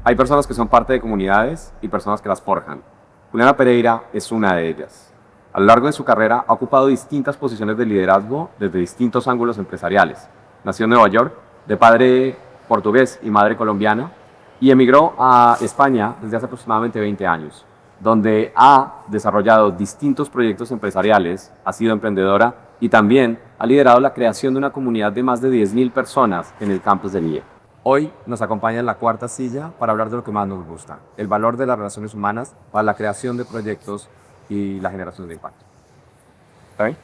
Hay personas que son parte de comunidades y personas que las forjan. Juliana Pereira es una de ellas. A lo largo de su carrera ha ocupado distintas posiciones de liderazgo desde distintos ángulos empresariales. Nació en Nueva York, de padre portugués y madre colombiana, y emigró a España desde hace aproximadamente 20 años, donde ha desarrollado distintos proyectos empresariales, ha sido emprendedora y también ha liderado la creación de una comunidad de más de 10.000 personas en el campus de NIE. Hoy nos acompaña en la cuarta silla para hablar de lo que más nos gusta, el valor de las relaciones humanas para la creación de proyectos y la generación de impacto. ¿Está bien?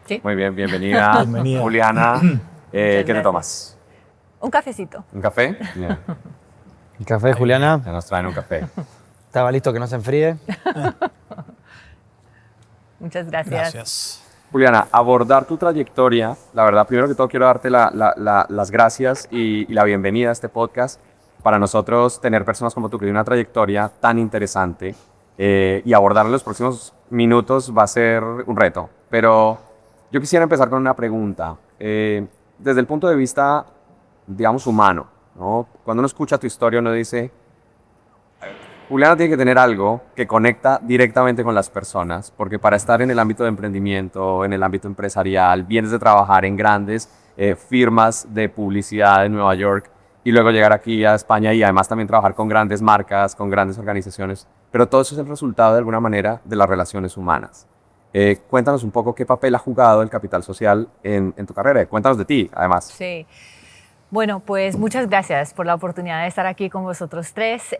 Sí. Muy bien, bienvenida. Bienvenida. Juliana. ¿Qué te gracias. tomas? Un cafecito. ¿Un café? Bien. ¿El café, Juliana? Ya nos traen un café. ¿Estaba listo que no se enfríe? Muchas gracias. Juliana, abordar tu trayectoria, la verdad, primero que todo quiero darte las gracias y la bienvenida a este podcast. Para nosotros, tener personas como tú que tienen una trayectoria tan interesante y abordarla en los próximos minutos va a ser un reto. Pero yo quisiera empezar con una pregunta. Desde el punto de vista, digamos, humano, ¿no? Cuando uno escucha tu historia, uno dice, Juliana tiene que tener algo que conecta directamente con las personas, porque para estar en el ámbito de emprendimiento, en el ámbito empresarial, vienes de trabajar en grandes firmas de publicidad en Nueva York y luego llegar aquí a España y además también trabajar con grandes marcas, con grandes organizaciones, pero todo eso es el resultado de alguna manera de las relaciones humanas. Cuéntanos un poco qué papel ha jugado el capital social en tu carrera. Cuéntanos de ti, además. Sí. Bueno, pues muchas gracias por la oportunidad de estar aquí con vosotros tres.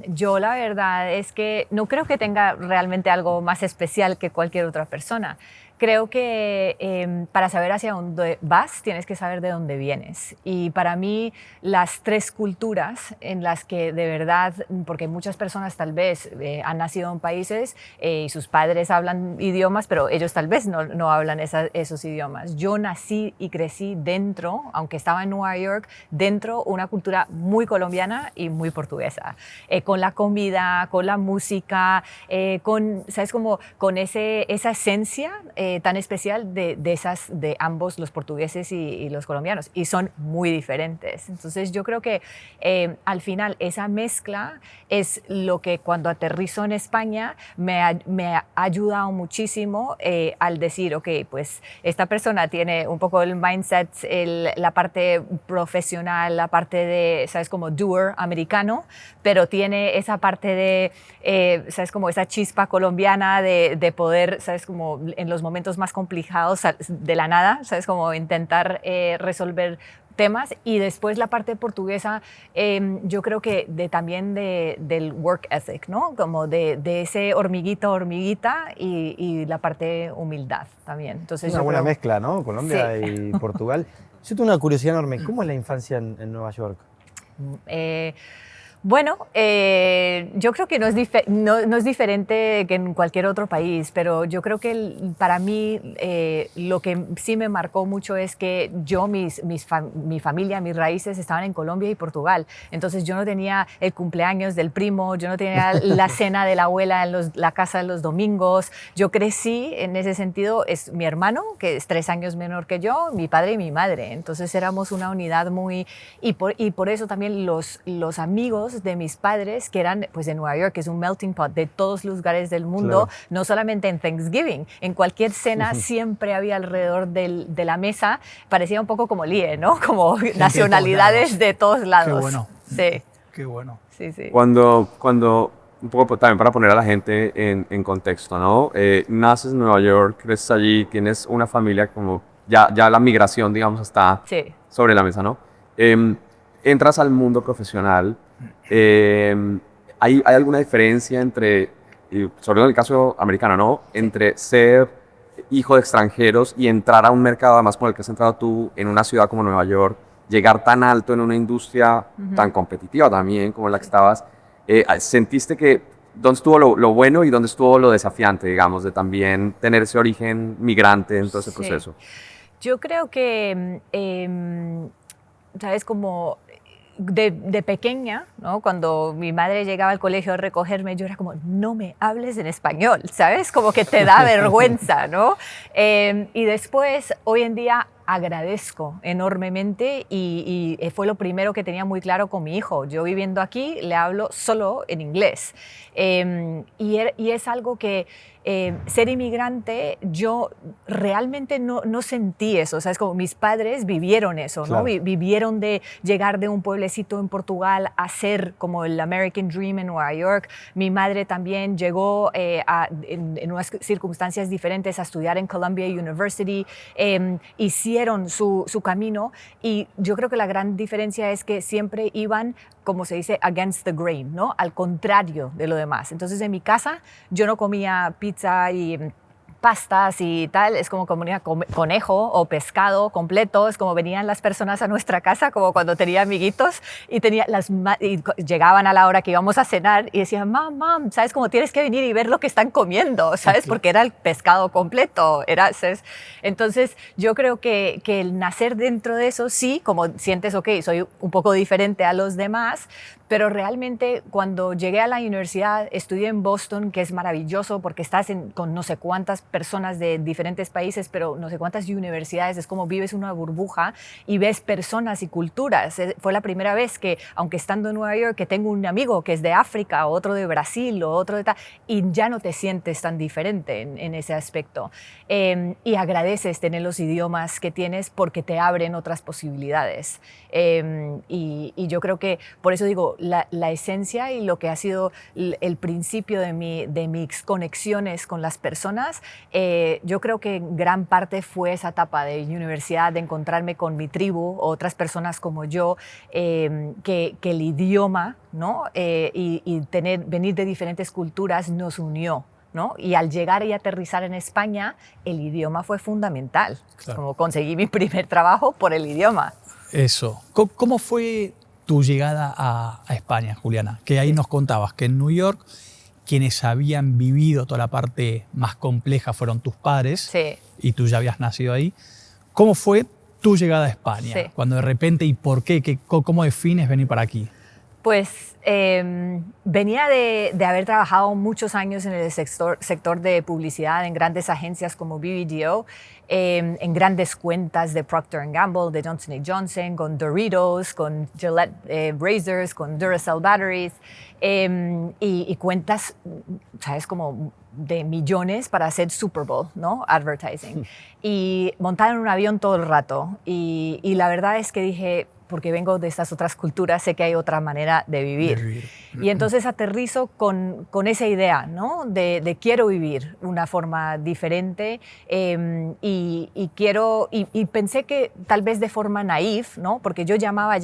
Yo la verdad es que no creo que tenga realmente algo más especial que cualquier otra persona. Creo que para saber hacia dónde vas, tienes que saber de dónde vienes. Y para mí, las tres culturas en las que de verdad, porque muchas personas tal vez han nacido en países y sus padres hablan idiomas, pero ellos tal vez no hablan esos idiomas. Yo nací y crecí dentro, aunque estaba en Nueva York, dentro una cultura muy colombiana y muy portuguesa. Con la comida, con la música, ¿sabes? Como con esa esencia tan especial de ambos, los portugueses y los colombianos, y son muy diferentes. Entonces yo creo que al final esa mezcla es lo que cuando aterrizo en España me ha ayudado muchísimo al decir, ok, pues esta persona tiene un poco el mindset, la parte profesional, la parte de, ¿sabes? Como doer americano, pero tiene esa parte de, ¿sabes? Como esa chispa colombiana de poder, ¿sabes? Como en los momentos más complicados de la nada, ¿sabes? Como intentar resolver temas. Y después la parte portuguesa, yo creo que también del work ethic, ¿no? Como de ese hormiguita y la parte humildad también. Entonces, Una buena mezcla, ¿no? Colombia y Portugal. Yo tengo una curiosidad enorme. ¿Cómo es la infancia en Nueva York? Bueno, yo creo que no es diferente que en cualquier otro país, pero yo creo que para mí lo que sí me marcó mucho es que mi familia, mis raíces estaban en Colombia y Portugal. Entonces yo no tenía el cumpleaños del primo, yo no tenía la cena de la abuela en la casa los domingos. Yo crecí en ese sentido, es mi hermano, que es 3 años menor que yo, mi padre y mi madre. Entonces éramos una unidad muy... Y por eso también los amigos de mis padres, que eran pues de Nueva York, que es un melting pot de todos los lugares del mundo, claro. No solamente en Thanksgiving, en cualquier cena siempre había alrededor de la mesa, parecía un poco como LIE, ¿no? Como nacionalidades de todos lados. Qué bueno. Sí. Qué bueno. Sí, sí. Cuando un poco también para poner a la gente en contexto, ¿no? Naces en Nueva York, creces allí, tienes una familia como ya la migración, digamos, está sobre la mesa, ¿no? Entras al mundo profesional. ¿Hay alguna diferencia entre, sobre todo en el caso americano, ¿no? Entre ser hijo de extranjeros y entrar a un mercado, además con el que has entrado tú, en una ciudad como Nueva York, llegar tan alto en una industria tan competitiva también como la que estabas? ¿Sentiste que dónde estuvo lo bueno y dónde estuvo lo desafiante, digamos, de también tener ese origen migrante en todo ese proceso? Yo creo que, ¿sabes? Como... De pequeña, ¿no? Cuando mi madre llegaba al colegio a recogerme, yo era como, no me hables en español, ¿sabes? Como que te da vergüenza, ¿no? Y después, hoy en día, agradezco enormemente y fue lo primero que tenía muy claro con mi hijo. Yo viviendo aquí le hablo solo en inglés. Y es algo que ser inmigrante, yo realmente no sentí eso. O sea, es como mis padres vivieron eso, ¿no? Claro. Vivieron de llegar de un pueblecito en Portugal a ser como el American Dream en Nueva York. Mi madre también llegó en unas circunstancias diferentes a estudiar en Columbia University. Hicieron su camino y yo creo que la gran diferencia es que siempre iban, como se dice, against the grain, ¿no? Al contrario de lo demás. Entonces, en mi casa yo no comía pizza y pastas y tal, es como comía conejo o pescado completo, es como venían las personas a nuestra casa, como cuando tenía amiguitos y llegaban a la hora que íbamos a cenar y decían, mam, ¿sabes? Como tienes que venir y ver lo que están comiendo, ¿sabes? Porque era el pescado completo, ¿sabes? Entonces yo creo que el nacer dentro de eso, sí, como sientes, ok, soy un poco diferente a los demás, pero realmente cuando llegué a la universidad, estudié en Boston, que es maravilloso porque estás con no sé cuántas personas de diferentes países, pero no sé cuántas universidades, es como vives una burbuja y ves personas y culturas. Fue la primera vez que, aunque estando en Nueva York, que tengo un amigo que es de África, otro de Brasil, o otro de tal, y ya no te sientes tan diferente en ese aspecto. Y agradeces tener los idiomas que tienes porque te abren otras posibilidades. Y yo creo que, por eso digo, la esencia y lo que ha sido el principio de mis conexiones con las personas, yo creo que en gran parte fue esa etapa de universidad, de encontrarme con mi tribu, otras personas como yo, que el idioma, ¿no? Y venir de diferentes culturas nos unió, ¿no? Y al llegar y aterrizar en España, el idioma fue fundamental. Claro. Como conseguí mi primer trabajo por el idioma. Eso. ¿Cómo fue tu llegada a España, Juliana? Que ahí nos contabas que en New York quienes habían vivido toda la parte más compleja fueron tus padres, Sí. y tú ya habías nacido ahí. ¿Cómo fue tu llegada a España? Sí. Cuando de repente, ¿y por qué? ¿Cómo defines venir para aquí? Pues venía de haber trabajado muchos años en el sector de publicidad en grandes agencias como BBDO, en grandes cuentas de Procter & Gamble, de Johnson & Johnson, con Doritos, con Gillette Razors, con Duracell Batteries, y cuentas, ¿sabes? Como de millones para hacer Super Bowl, ¿no? Advertising. Y montar en un avión todo el rato. Y la verdad es que dije, porque vengo de estas otras culturas, sé que hay otra manera de vivir. Y entonces aterrizo con esa idea, ¿no? De quiero vivir una forma diferente, y pensé que tal vez de forma naif, ¿no? Porque yo llamaba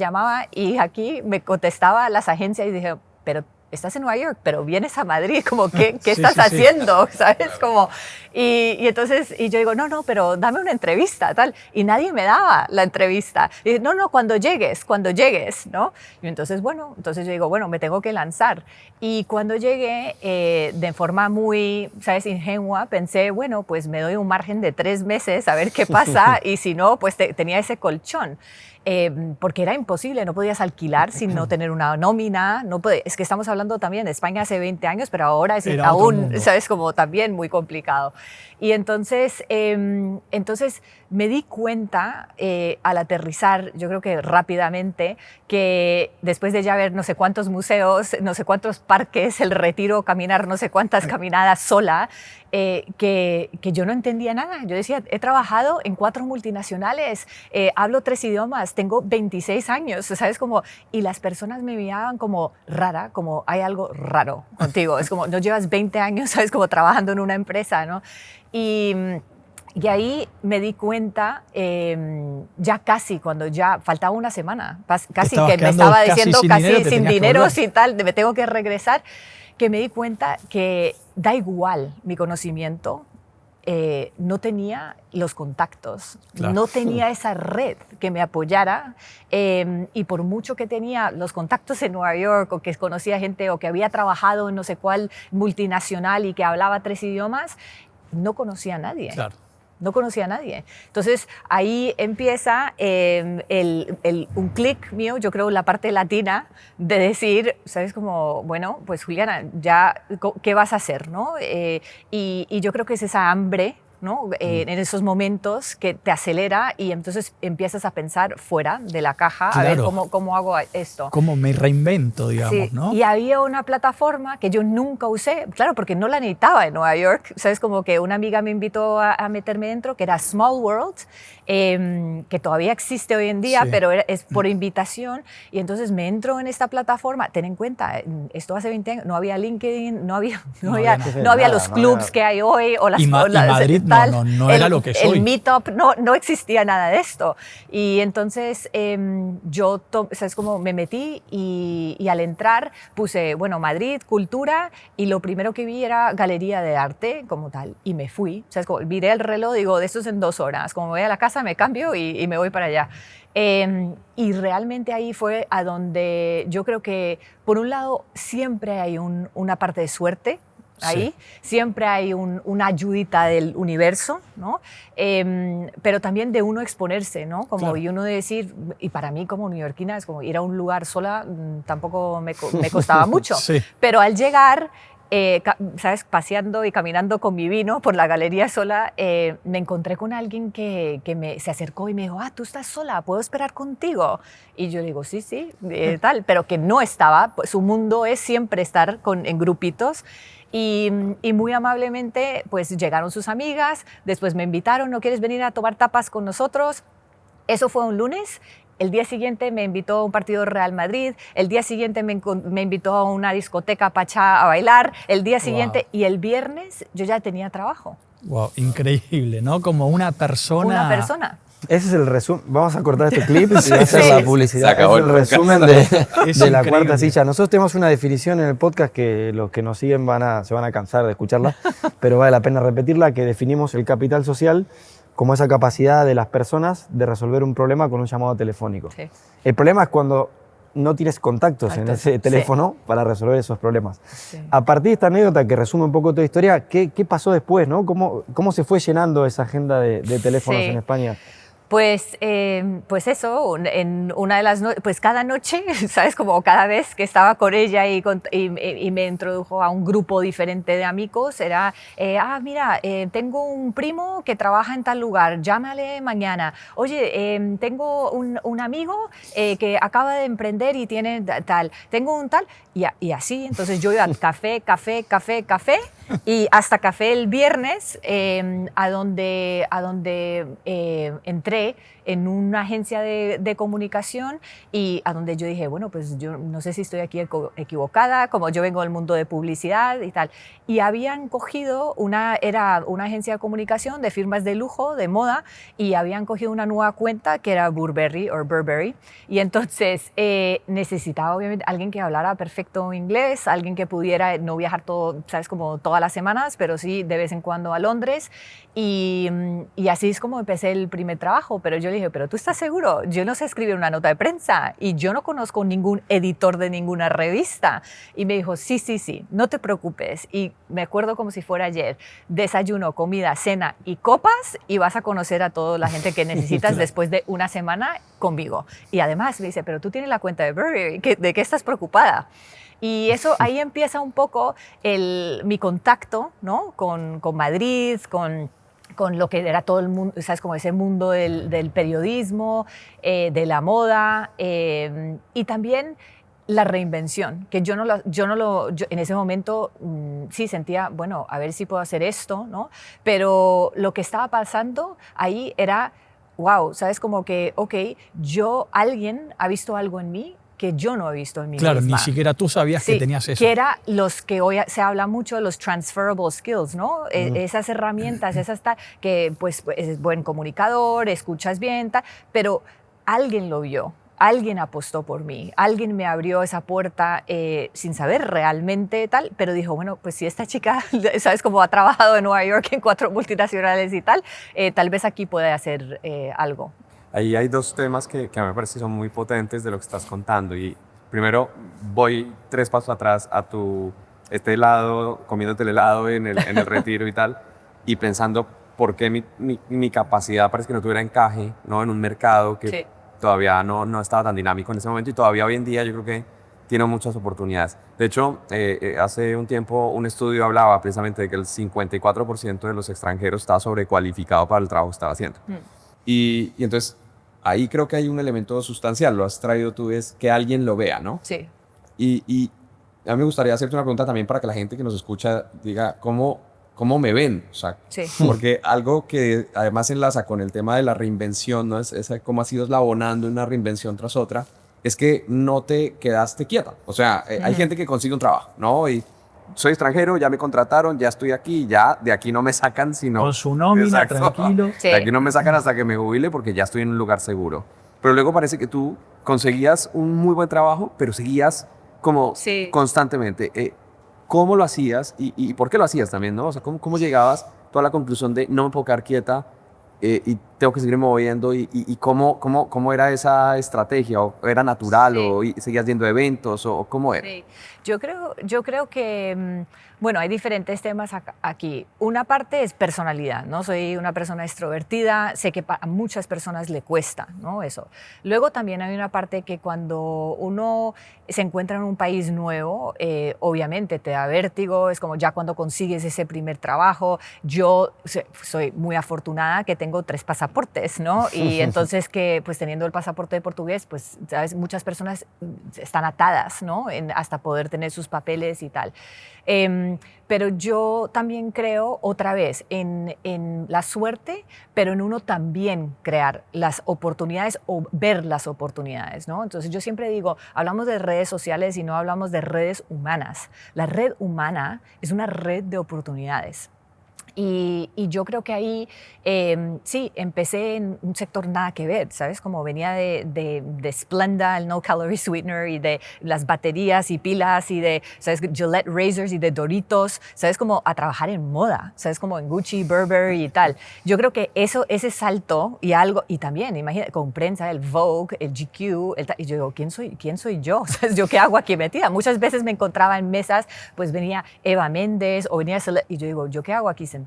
y aquí me contestaba las agencias y dije, pero estás en Nueva York, pero vienes a Madrid, como, ¿qué estás haciendo? ¿Sabes? Como, y entonces, y yo digo, no, pero dame una entrevista, tal. Y nadie me daba la entrevista. Y dije, no, cuando llegues, ¿no? Y entonces, yo digo, me tengo que lanzar. Y cuando llegué, de forma muy, ¿sabes? Ingenua, pensé, pues me doy un margen de 3 meses a ver qué pasa, y si no, pues tenía ese colchón. Porque era imposible, no podías alquilar sin no tener una nómina, es que estamos hablando también de España hace 20 años, pero ahora es aún, ¿sabes? Como también muy complicado. Y entonces me di cuenta al aterrizar, yo creo que rápidamente, que después de ya ver no sé cuántos museos, no sé cuántos parques, el Retiro, caminar no sé cuántas caminadas sola, que yo no entendía nada. Yo decía, he trabajado en 4 multinacionales, hablo 3 idiomas, tengo 26 años, ¿sabes? Como, y las personas me miraban como rara, como hay algo raro contigo. Es como, no llevas 20 años, ¿sabes? Como trabajando en una empresa, ¿no? Y ahí me di cuenta, ya casi, cuando ya faltaba una semana, casi que me estaba diciendo casi sin dinero, sin tal, me tengo que regresar, que me di cuenta que da igual mi conocimiento, no tenía los contactos, Claro. no tenía esa red que me apoyara, y por mucho que tenía los contactos en Nueva York, o que conocía gente, o que había trabajado en no sé cuál multinacional y que hablaba 3 idiomas, no conocía a nadie. Claro. No conocía a nadie. Entonces ahí empieza un clic mío, yo creo la parte latina, de decir, ¿sabes? Como, pues Juliana, ya, ¿qué vas a hacer? ¿No? Y yo creo que es esa hambre ¿no? En esos momentos que te acelera y entonces empiezas a pensar fuera de la caja, a ver Claro. cómo hago esto. ¿Cómo me reinvento, digamos, Sí, no? y había una plataforma que yo nunca usé, claro, porque no la necesitaba en Nueva York, ¿sabes? Como que una amiga me invitó a meterme dentro, que era Small World, que todavía existe hoy en día, Sí. pero es por invitación, y entonces me entro en esta plataforma. Ten en cuenta, esto hace 20 años, no había LinkedIn, no había había nada. no había Nada, los no clubs había- que hay hoy, o las, Y o las- Madrid no era lo que es hoy. El Meetup, no existía nada de esto. Y entonces yo, ¿sabes? Como me metí y al entrar puse, bueno, Madrid, cultura, y lo primero que vi era galería de arte como tal, y me fui. ¿Sabes? Como, miré el reloj, digo, de esto es en 2 horas, como me voy a la casa, me cambio y me voy para allá. Y realmente ahí fue a donde yo creo que, por un lado, siempre hay una parte de suerte, ahí. Sí. Siempre hay una ayudita del universo, ¿no? Pero también de uno exponerse, ¿no? Como Claro. y uno decir, y para mí como neoyorquina es como ir a un lugar sola, tampoco me costaba mucho. Sí. Pero al llegar, ¿sabes? Paseando y caminando con mi vino por la galería sola, me encontré con alguien que se acercó y me dijo, tú estás sola, ¿puedo esperar contigo? Y yo le digo, sí, tal, pero que no estaba, pues, su mundo es siempre estar en grupitos. Y muy amablemente, pues llegaron sus amigas, después me invitaron, ¿no quieres venir a tomar tapas con nosotros? Eso fue un lunes. El día siguiente me invitó a un partido de Real Madrid, el día siguiente me invitó a una discoteca Pachá a bailar, el día siguiente, y el viernes yo ya tenía trabajo. Wow, increíble, ¿no? Como una persona. Una persona. Ese es el resumen. Vamos a cortar este clip y hacer Sí. la publicidad. Se acabó Es el el podcast. resumen Es de la increíble. cuarta silla. Nosotros tenemos una definición en el podcast que los que nos siguen se van a cansar de escucharla, pero vale la pena repetirla, que definimos el capital social como esa capacidad de las personas de resolver un problema con un llamado telefónico. Sí. El problema es cuando no tienes contactos en ese teléfono para resolver esos problemas. Sí. A partir de esta anécdota que resume un poco toda la historia, ¿qué pasó después, ¿no? ¿Cómo se fue llenando esa agenda de teléfonos Sí. en España? Pues eso, en una de las pues cada noche, ¿sabes? Como cada vez que estaba con ella y me introdujo a un grupo diferente de amigos, era, mira, tengo un primo que trabaja en tal lugar, llámale mañana. Oye, tengo un amigo que acaba de emprender y tiene tal, tengo un tal, y así. Entonces yo iba a café, y hasta café el viernes, a donde entré en una agencia de comunicación y a donde yo dije, bueno, pues yo no sé si estoy aquí equivocada, como yo vengo del mundo de publicidad y tal. Y habían cogido era una agencia de comunicación de firmas de lujo, de moda, y habían cogido una nueva cuenta que era Burberry. Y entonces necesitaba obviamente alguien que hablara perfecto inglés, alguien que pudiera no viajar ¿sabes? Como todas las semanas, pero sí de vez en cuando a Londres. Y así es como empecé el primer trabajo. Pero yo le dije, ¿pero tú estás seguro? Yo no sé escribir una nota de prensa y yo no conozco ningún editor de ninguna revista. Y me dijo, sí, no te preocupes. Y me acuerdo como si fuera ayer, desayuno, comida, cena y copas, y vas a conocer a toda la gente que necesitas después de una semana conmigo. Y además me dice, pero tú tienes la cuenta de Burberry, ¿de qué estás preocupada? Y eso, ahí empieza un poco mi contacto, ¿no? con Madrid, con lo que era todo el mundo, ¿sabes? Como ese mundo del periodismo, de la moda, y también la reinvención, que yo en ese momento sí sentía, bueno, a ver si puedo hacer esto, ¿no? Pero lo que estaba pasando ahí era, wow, ¿sabes? Como que, alguien ha visto algo en mí que yo no he visto en mí Claro, misma. ni siquiera tú sabías que tenías eso. Que era los que hoy se habla mucho de los transferable skills, ¿no? Esas herramientas, que pues es buen comunicador, escuchas bien, tal, pero alguien lo vio, alguien apostó por mí, alguien me abrió esa puerta sin saber realmente tal, pero dijo, bueno, pues si esta chica, ¿sabes? Como ha trabajado en Nueva York en 4 multinacionales y tal, tal vez aquí puede hacer algo. Ahí hay dos temas que a mí me parece que son muy potentes de lo que estás contando. Y primero voy 3 pasos atrás a este helado, comiéndote el helado en el retiro y tal, y pensando por qué mi capacidad parece que no tuviera encaje, ¿no? En un mercado que todavía no estaba tan dinámico en ese momento, y todavía hoy en día yo creo que tiene muchas oportunidades. De hecho, hace un tiempo un estudio hablaba precisamente de que el 54% de los extranjeros estaba sobrecualificado para el trabajo que estaba haciendo. Y entonces, ahí creo que hay un elemento sustancial, lo has traído tú, es que alguien lo vea, ¿no? Sí. Y a mí me gustaría hacerte una pregunta también para que la gente que nos escucha diga, ¿cómo me ven? O sea, Sí. porque algo que además enlaza con el tema de la reinvención, ¿no? Es cómo has ido eslabonando una reinvención tras otra, es que no te quedaste quieta. O sea, hay gente que consigue un trabajo, ¿no? Y soy extranjero, ya me contrataron, ya estoy aquí, ya de aquí no me sacan, sino... Con su nómina, Exacto. tranquilo. Sí. De aquí no me sacan hasta que me jubile porque ya estoy en un lugar seguro. Pero luego parece que tú conseguías un muy buen trabajo, pero seguías como Sí. constantemente. ¿Cómo lo hacías y por qué lo hacías también, no? O sea, ¿cómo llegabas tú a la conclusión de no me puedo quedar quieta y tengo que seguir moviendo? ¿Y cómo era esa estrategia? ¿O era natural? Sí. ¿O seguías yendo a eventos? ¿O cómo era? Sí. Yo creo que, bueno, hay diferentes temas aquí. Una parte es personalidad, ¿no? Soy una persona extrovertida, sé que a muchas personas le cuesta, ¿no? Eso. Luego también hay una parte que cuando uno se encuentra en un país nuevo, obviamente te da vértigo, es como ya cuando consigues ese primer trabajo. Yo soy muy afortunada que tengo 3 pasaportes, ¿no? Y entonces que, pues teniendo el pasaporte de portugués, pues, ¿sabes? Muchas personas están atadas, ¿no? Hasta poder tener sus papeles y tal. Pero yo también creo otra vez en la suerte, pero en uno también crear las oportunidades o ver las oportunidades, ¿no? Entonces yo siempre digo, hablamos de redes sociales y no hablamos de redes humanas. La red humana es una red de oportunidades. Y yo creo que ahí, sí, empecé en un sector nada que ver, ¿sabes? Como venía de Splenda, el no calorie sweetener, y de las baterías y pilas, y de, ¿sabes? Gillette razors y de Doritos, ¿sabes? Como a trabajar en moda, ¿sabes? Como en Gucci, Burberry y tal. Yo creo que ese salto y algo, y también, imagínate, con prensa, el Vogue, el GQ, y yo digo, ¿quién soy yo? ¿Sabes? ¿Yo qué hago aquí metida? Muchas veces me encontraba en mesas, pues venía Eva Méndez o venía y yo digo, ¿yo qué hago aquí sentada?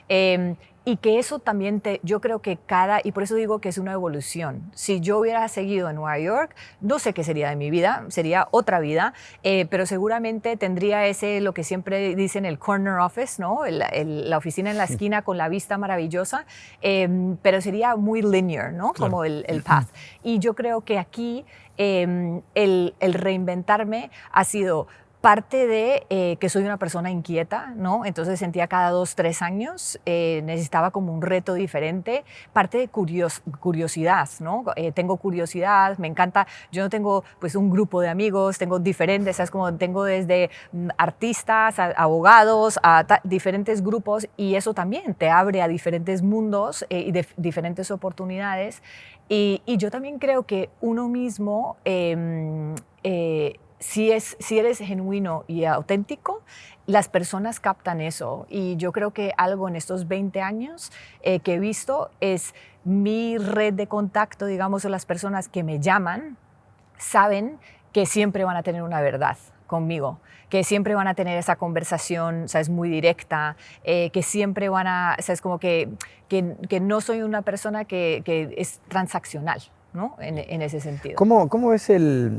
Y que eso también yo creo que y por eso digo que es una evolución. Si yo hubiera seguido en Nueva York, no sé qué sería de mi vida, sería otra vida, pero seguramente tendría lo que siempre dicen, el corner office, ¿no? La oficina en la esquina con la vista maravillosa, pero sería muy linear, ¿no? Claro. Como el path. Y yo creo que aquí el reinventarme ha sido parte de que soy una persona inquieta, ¿no? Entonces sentía cada 2, 3 años, necesitaba como un reto diferente, parte de curiosidad, ¿no? Tengo curiosidad, me encanta, yo no tengo pues un grupo de amigos, tengo diferentes, ¿sabes? Como tengo desde artistas, abogados, diferentes grupos, y eso también te abre a diferentes mundos y diferentes oportunidades. Y yo también creo que uno mismo... si eres genuino y auténtico, las personas captan eso. Y yo creo que algo en estos 20 años que he visto es mi red de contacto, digamos, o las personas que me llaman, saben que siempre van a tener una verdad conmigo, que siempre van a tener esa conversación, ¿sabes? Muy directa, que siempre van a, ¿sabes? Como que no soy una persona que es transaccional, ¿no? En ese sentido. ¿Cómo ves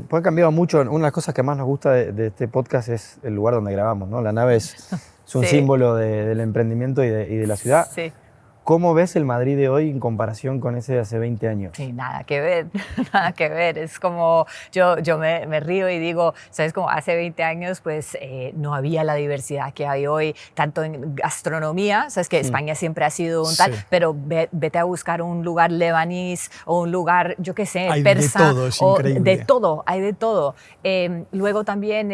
porque ha cambiado mucho? Una de las cosas que más nos gusta de este podcast es el lugar donde grabamos, ¿no? La nave es un Sí. símbolo del emprendimiento y de la ciudad. Sí. ¿Cómo ves el Madrid de hoy en comparación con ese de hace 20 años? Sí, nada que ver, nada que ver. Es como, yo me río y digo, ¿sabes? Como hace 20 años, pues no había la diversidad que hay hoy, tanto en gastronomía, ¿sabes? Que España siempre ha sido un tal, Sí. pero vete a buscar un lugar lebanís o un lugar, yo qué sé, Hay de persa. todo, es increíble. De todo, hay de todo. Luego también,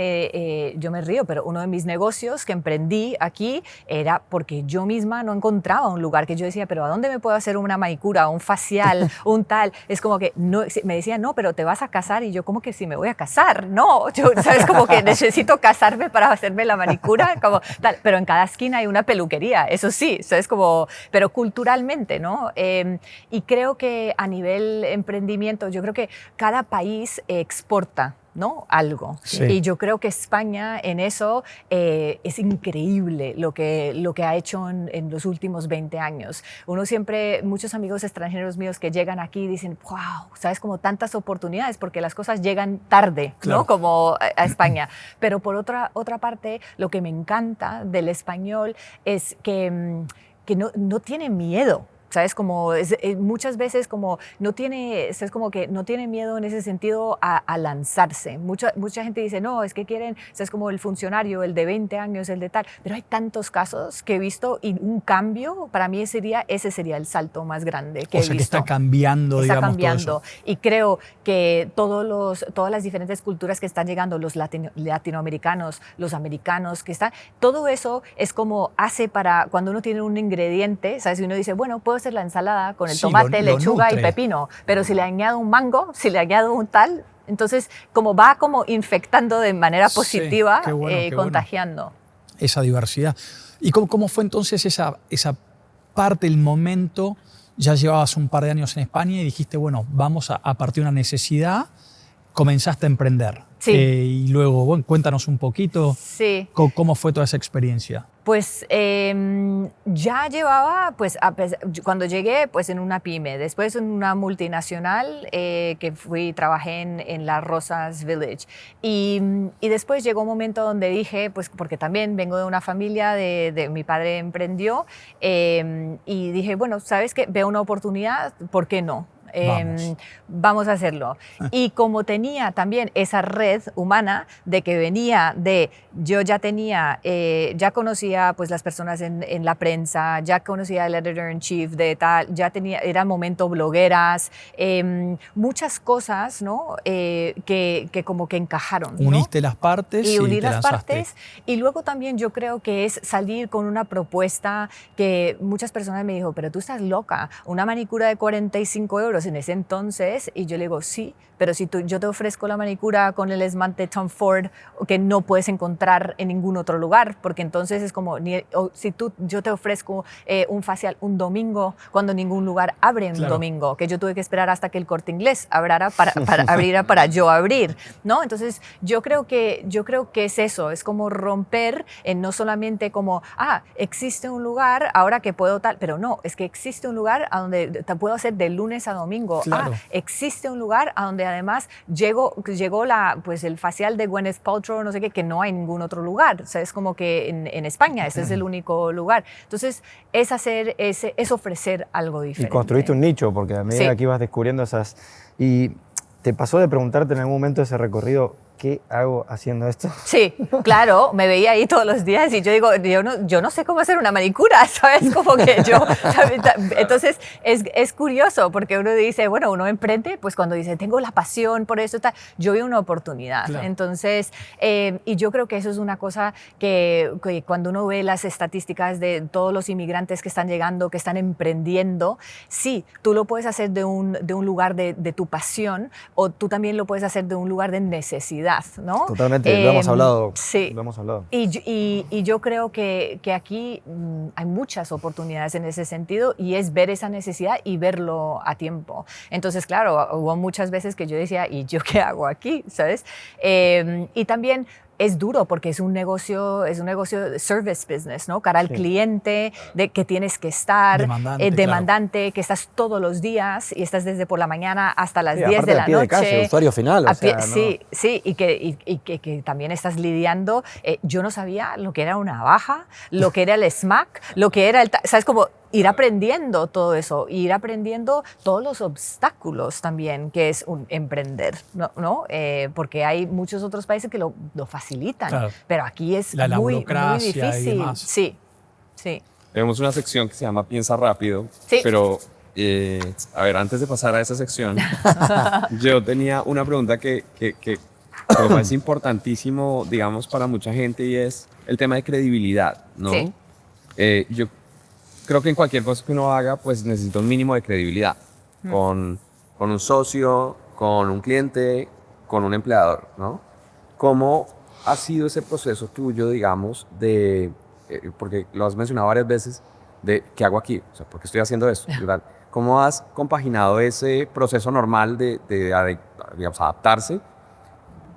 yo me río, pero uno de mis negocios que emprendí aquí era porque yo misma no encontraba un lugar que yo decía, pero ¿a dónde me puedo hacer una manicura, un facial, un tal? Es como que no, me decía, no, pero te vas a casar. Y yo, como que si me voy a casar? No, yo, ¿sabes? Como que necesito casarme para hacerme la manicura, como tal. Pero en cada esquina hay una peluquería, eso sí, ¿sabes? Como, pero culturalmente, ¿no? Y creo que a nivel emprendimiento, yo creo que cada país exporta ¿no? Algo. Sí. Y yo creo que España en eso es increíble lo que ha hecho en los últimos 20 años. Uno siempre, muchos amigos extranjeros míos que llegan aquí dicen, wow, sabes, como tantas oportunidades, porque las cosas llegan tarde, Claro. ¿no? Como a España. Pero por otra parte, lo que me encanta del español es que no tiene miedo. ¿Sabes? Como muchas veces como no tiene, es como que no tiene miedo en ese sentido a lanzarse. Mucha gente dice, no, es que quieren, ¿sabes? Como el funcionario, el de 20 años, el de tal. Pero hay tantos casos que he visto y un cambio, para mí ese sería el salto más grande que he visto. Que está cambiando, Está digamos, cambiando. todo eso. Y creo que todas las diferentes culturas que están llegando, los latinoamericanos, los americanos que están, todo eso es como hace para cuando uno tiene un ingrediente, ¿sabes? Y uno dice, bueno, puedo hacer la ensalada con el Sí, tomate, lo lechuga y nutre. pepino, pero si le añado un mango, si le añado un tal, entonces como va como infectando de manera Sí, positiva, qué bueno, qué bueno. contagiando. Esa diversidad. ¿Y cómo fue entonces esa parte, el momento? Ya llevabas un par de años en España y dijiste, bueno, vamos a partir de una necesidad, comenzaste a emprender. Sí. Y luego, bueno, cuéntanos un poquito Sí. cómo fue toda esa experiencia. Pues ya llevaba, pues cuando llegué, pues en una pyme, después en una multinacional que trabajé en Las Rosas Village y después llegó un momento donde dije, pues porque también vengo de una familia de mi padre emprendió y dije, bueno, ¿sabes qué? Veo una oportunidad, ¿por qué no? Vamos a hacerlo. Y como tenía también esa red humana de que venía de, yo ya tenía, ya conocía pues las personas en la prensa, ya conocía al editor in chief de tal, ya tenía, era momento blogueras, muchas cosas, ¿no? Que como que encajaron, ¿no? Uniste las partes Y unir te las lanzaste. partes. Y luego también yo creo que es salir con una propuesta que muchas personas me dijo, pero tú estás loca, una manicura de 45 euros en ese entonces. Y yo le digo, sí, pero si yo te ofrezco la manicura con el esmalte Tom Ford que no puedes encontrar en ningún otro lugar, porque entonces es como, yo te ofrezco un facial un domingo cuando ningún lugar abre un Claro. domingo, que yo tuve que esperar hasta que el Corte Inglés abriera para yo abrir, ¿no? Entonces yo creo que es eso, es como romper en no solamente como, existe un lugar ahora que puedo tal, pero no, es que existe un lugar a donde te puedo hacer de lunes a domingo. Claro. Existe un lugar a donde además llegó pues el facial de Gwyneth Paltrow, no sé qué, que no hay en ningún otro lugar. O sea, es como que en España ese es el único lugar. Entonces es ofrecer algo diferente. Y construiste un nicho, porque a medida Sí. que ibas descubriendo esas... ¿Y te pasó de preguntarte en algún momento de ese recorrido, qué hago haciendo esto? Sí, claro, me veía ahí todos los días y yo digo, yo no sé cómo hacer una manicura, ¿sabes? Como que ¿sabes? Entonces es curioso porque uno dice, bueno, uno emprende, pues cuando dice, tengo la pasión por eso, tal, yo vi una oportunidad. Claro. Entonces, y yo creo que eso es una cosa que cuando uno ve las estadísticas de todos los inmigrantes que están llegando, que están emprendiendo, sí, tú lo puedes hacer de un lugar de tu pasión o tú también lo puedes hacer de un lugar de necesidad, ¿no? Totalmente, lo hemos hablado. Sí. Lo hemos hablado. Y yo creo que aquí hay muchas oportunidades en ese sentido y es ver esa necesidad y verlo a tiempo. Entonces, claro, hubo muchas veces que yo decía, ¿y yo qué hago aquí? ¿Sabes? Y también es duro porque es un negocio de service business, ¿no? Cara al Sí. cliente, de que tienes que estar, Demandante, que estás todos los días y estás desde por la mañana hasta las Sí, 10 aparte de a la pie de noche. calle, usuario final, o A pie- sea, ¿no? Sí, y que también estás lidiando. Yo no sabía lo que era una navaja, lo que era el SMAC, lo que era ¿sabes? Como ir aprendiendo todo eso, ir aprendiendo todos los obstáculos también que es un emprender, ¿no? Porque hay muchos otros países que lo facilitan, Claro. pero aquí es La muy burocracia y difícil. demás. Sí. Tenemos una sección que se llama Piensa Rápido, Sí. pero a ver, antes de pasar a esa sección, yo tenía una pregunta que me parece importantísimo, digamos, para mucha gente y es el tema de credibilidad, ¿no? Sí. Yo creo que en cualquier cosa que uno haga, pues necesita un mínimo de credibilidad con un socio, con un cliente, con un empleador, ¿no? ¿Cómo ha sido ese proceso tuyo, digamos, de, porque lo has mencionado varias veces, de qué hago aquí? O sea, ¿por qué estoy haciendo esto? ¿Verdad? ¿Cómo has compaginado ese proceso normal de digamos, adaptarse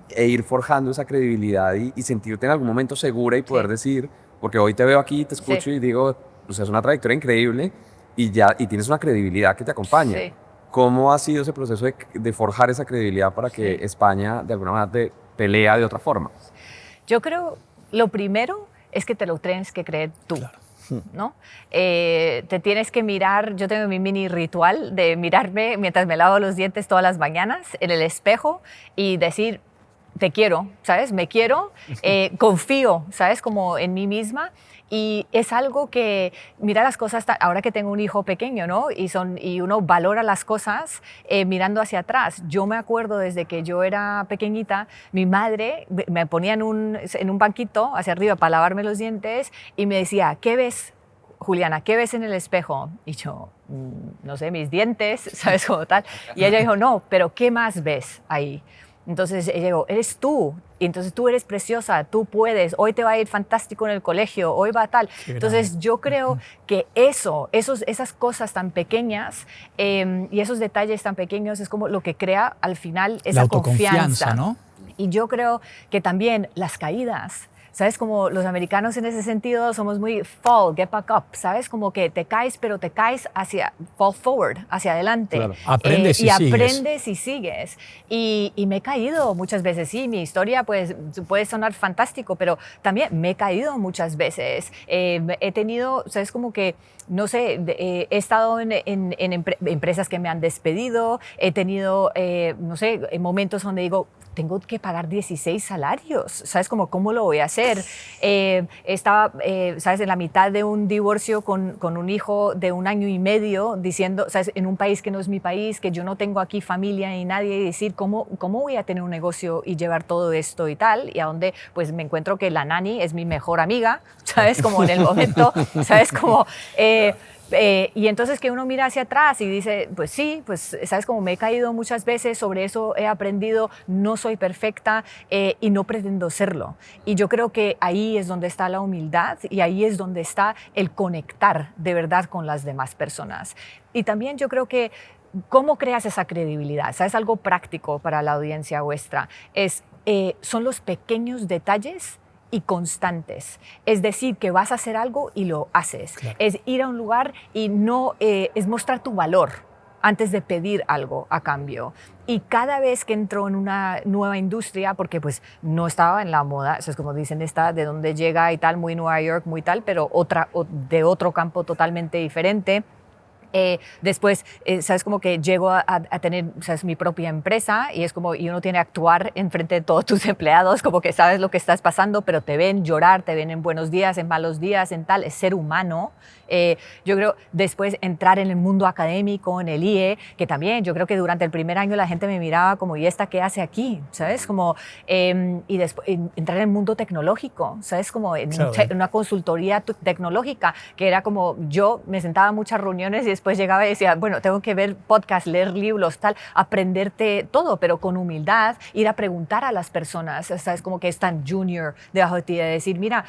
e ir forjando esa credibilidad y sentirte en algún momento segura y poder decir, porque hoy te veo aquí, te escucho y digo, o sea, es una trayectoria increíble y tienes una credibilidad que te acompaña. Sí. ¿Cómo ha sido ese proceso de forjar esa credibilidad para que España de alguna manera te pelea de otra forma? Yo creo, lo primero es que te lo tienes que creer tú. Claro. ¿No? Te tienes que mirar, yo tengo mi mini ritual de mirarme mientras me lavo los dientes todas las mañanas en el espejo y decir, te quiero, ¿sabes? Me quiero, confío, ¿sabes? Como en mí misma. Y es algo que, mira las cosas, ahora que tengo un hijo pequeño, ¿no? Y uno valora las cosas mirando hacia atrás. Yo me acuerdo desde que yo era pequeñita, mi madre me ponía en un banquito hacia arriba para lavarme los dientes y me decía, ¿qué ves, Juliana? ¿Qué ves en el espejo? Y yo, no sé, mis dientes, ¿sabes? Como tal. Y ella dijo, no, pero ¿qué más ves ahí? Entonces ella dijo, eres tú, y entonces tú eres preciosa, tú puedes, hoy te va a ir fantástico en el colegio, hoy va tal. Entonces yo creo que esas cosas tan pequeñas y esos detalles tan pequeños es como lo que crea al final esa la autoconfianza, confianza. ¿no? Y yo creo que también las caídas, ¿sabes? Como los americanos en ese sentido somos muy fall, get back up, ¿sabes? Como que te caes, pero te caes fall forward, hacia adelante. Claro. Aprendes y sigues. Aprendes y sigues. Y me he caído muchas veces, sí, mi historia pues puede sonar fantástico, pero también me he caído muchas veces. He tenido, ¿sabes? Como que, no sé, he estado en empresas que me han despedido, he tenido, no sé, momentos donde digo, tengo que pagar 16 salarios, ¿sabes? Como, ¿cómo lo voy a hacer? Estaba, ¿sabes? En la mitad de un divorcio con un hijo de 1 año y medio, diciendo, ¿sabes? En un país que no es mi país, que yo no tengo aquí familia ni nadie, y decir, ¿cómo voy a tener un negocio y llevar todo esto y tal? Y a donde, pues, me encuentro que la nani es mi mejor amiga, ¿sabes? Como en el momento, ¿sabes? Como... y entonces que uno mira hacia atrás y dice, pues sí, pues sabes, como me he caído muchas veces, sobre eso he aprendido, no soy perfecta y no pretendo serlo. Y yo creo que ahí es donde está la humildad y ahí es donde está el conectar de verdad con las demás personas. Y también yo creo que ¿cómo creas esa credibilidad? ¿Sabes? Algo práctico para la audiencia vuestra son los pequeños detalles y constantes. Es decir, que vas a hacer algo y lo haces. Claro. Es ir a un lugar y no es mostrar tu valor antes de pedir algo a cambio. Y cada vez que entro en una nueva industria, porque pues no estaba en la moda, eso es como dicen, esta de donde llega y tal, muy Nueva York, muy tal, pero de otro campo totalmente diferente. Después, sabes, como que llego a tener, sabes, mi propia empresa y es como, y uno tiene que actuar en frente de todos tus empleados, como que sabes lo que estás pasando, pero te ven llorar, te ven en buenos días, en malos días, en tal, es ser humano. Yo creo, después entrar en el mundo académico, en el IE, que también yo creo que durante el primer año la gente me miraba como, ¿y esta qué hace aquí? ¿Sabes? Como, y después entrar en el mundo tecnológico, ¿sabes? Como en una consultoría tecnológica, que era como, yo me sentaba en muchas reuniones y después llegaba y decía, bueno, tengo que ver podcasts, leer libros, tal, aprenderte todo, pero con humildad, ir a preguntar a las personas, ¿sabes? Como que están junior debajo de ti, de decir, mira,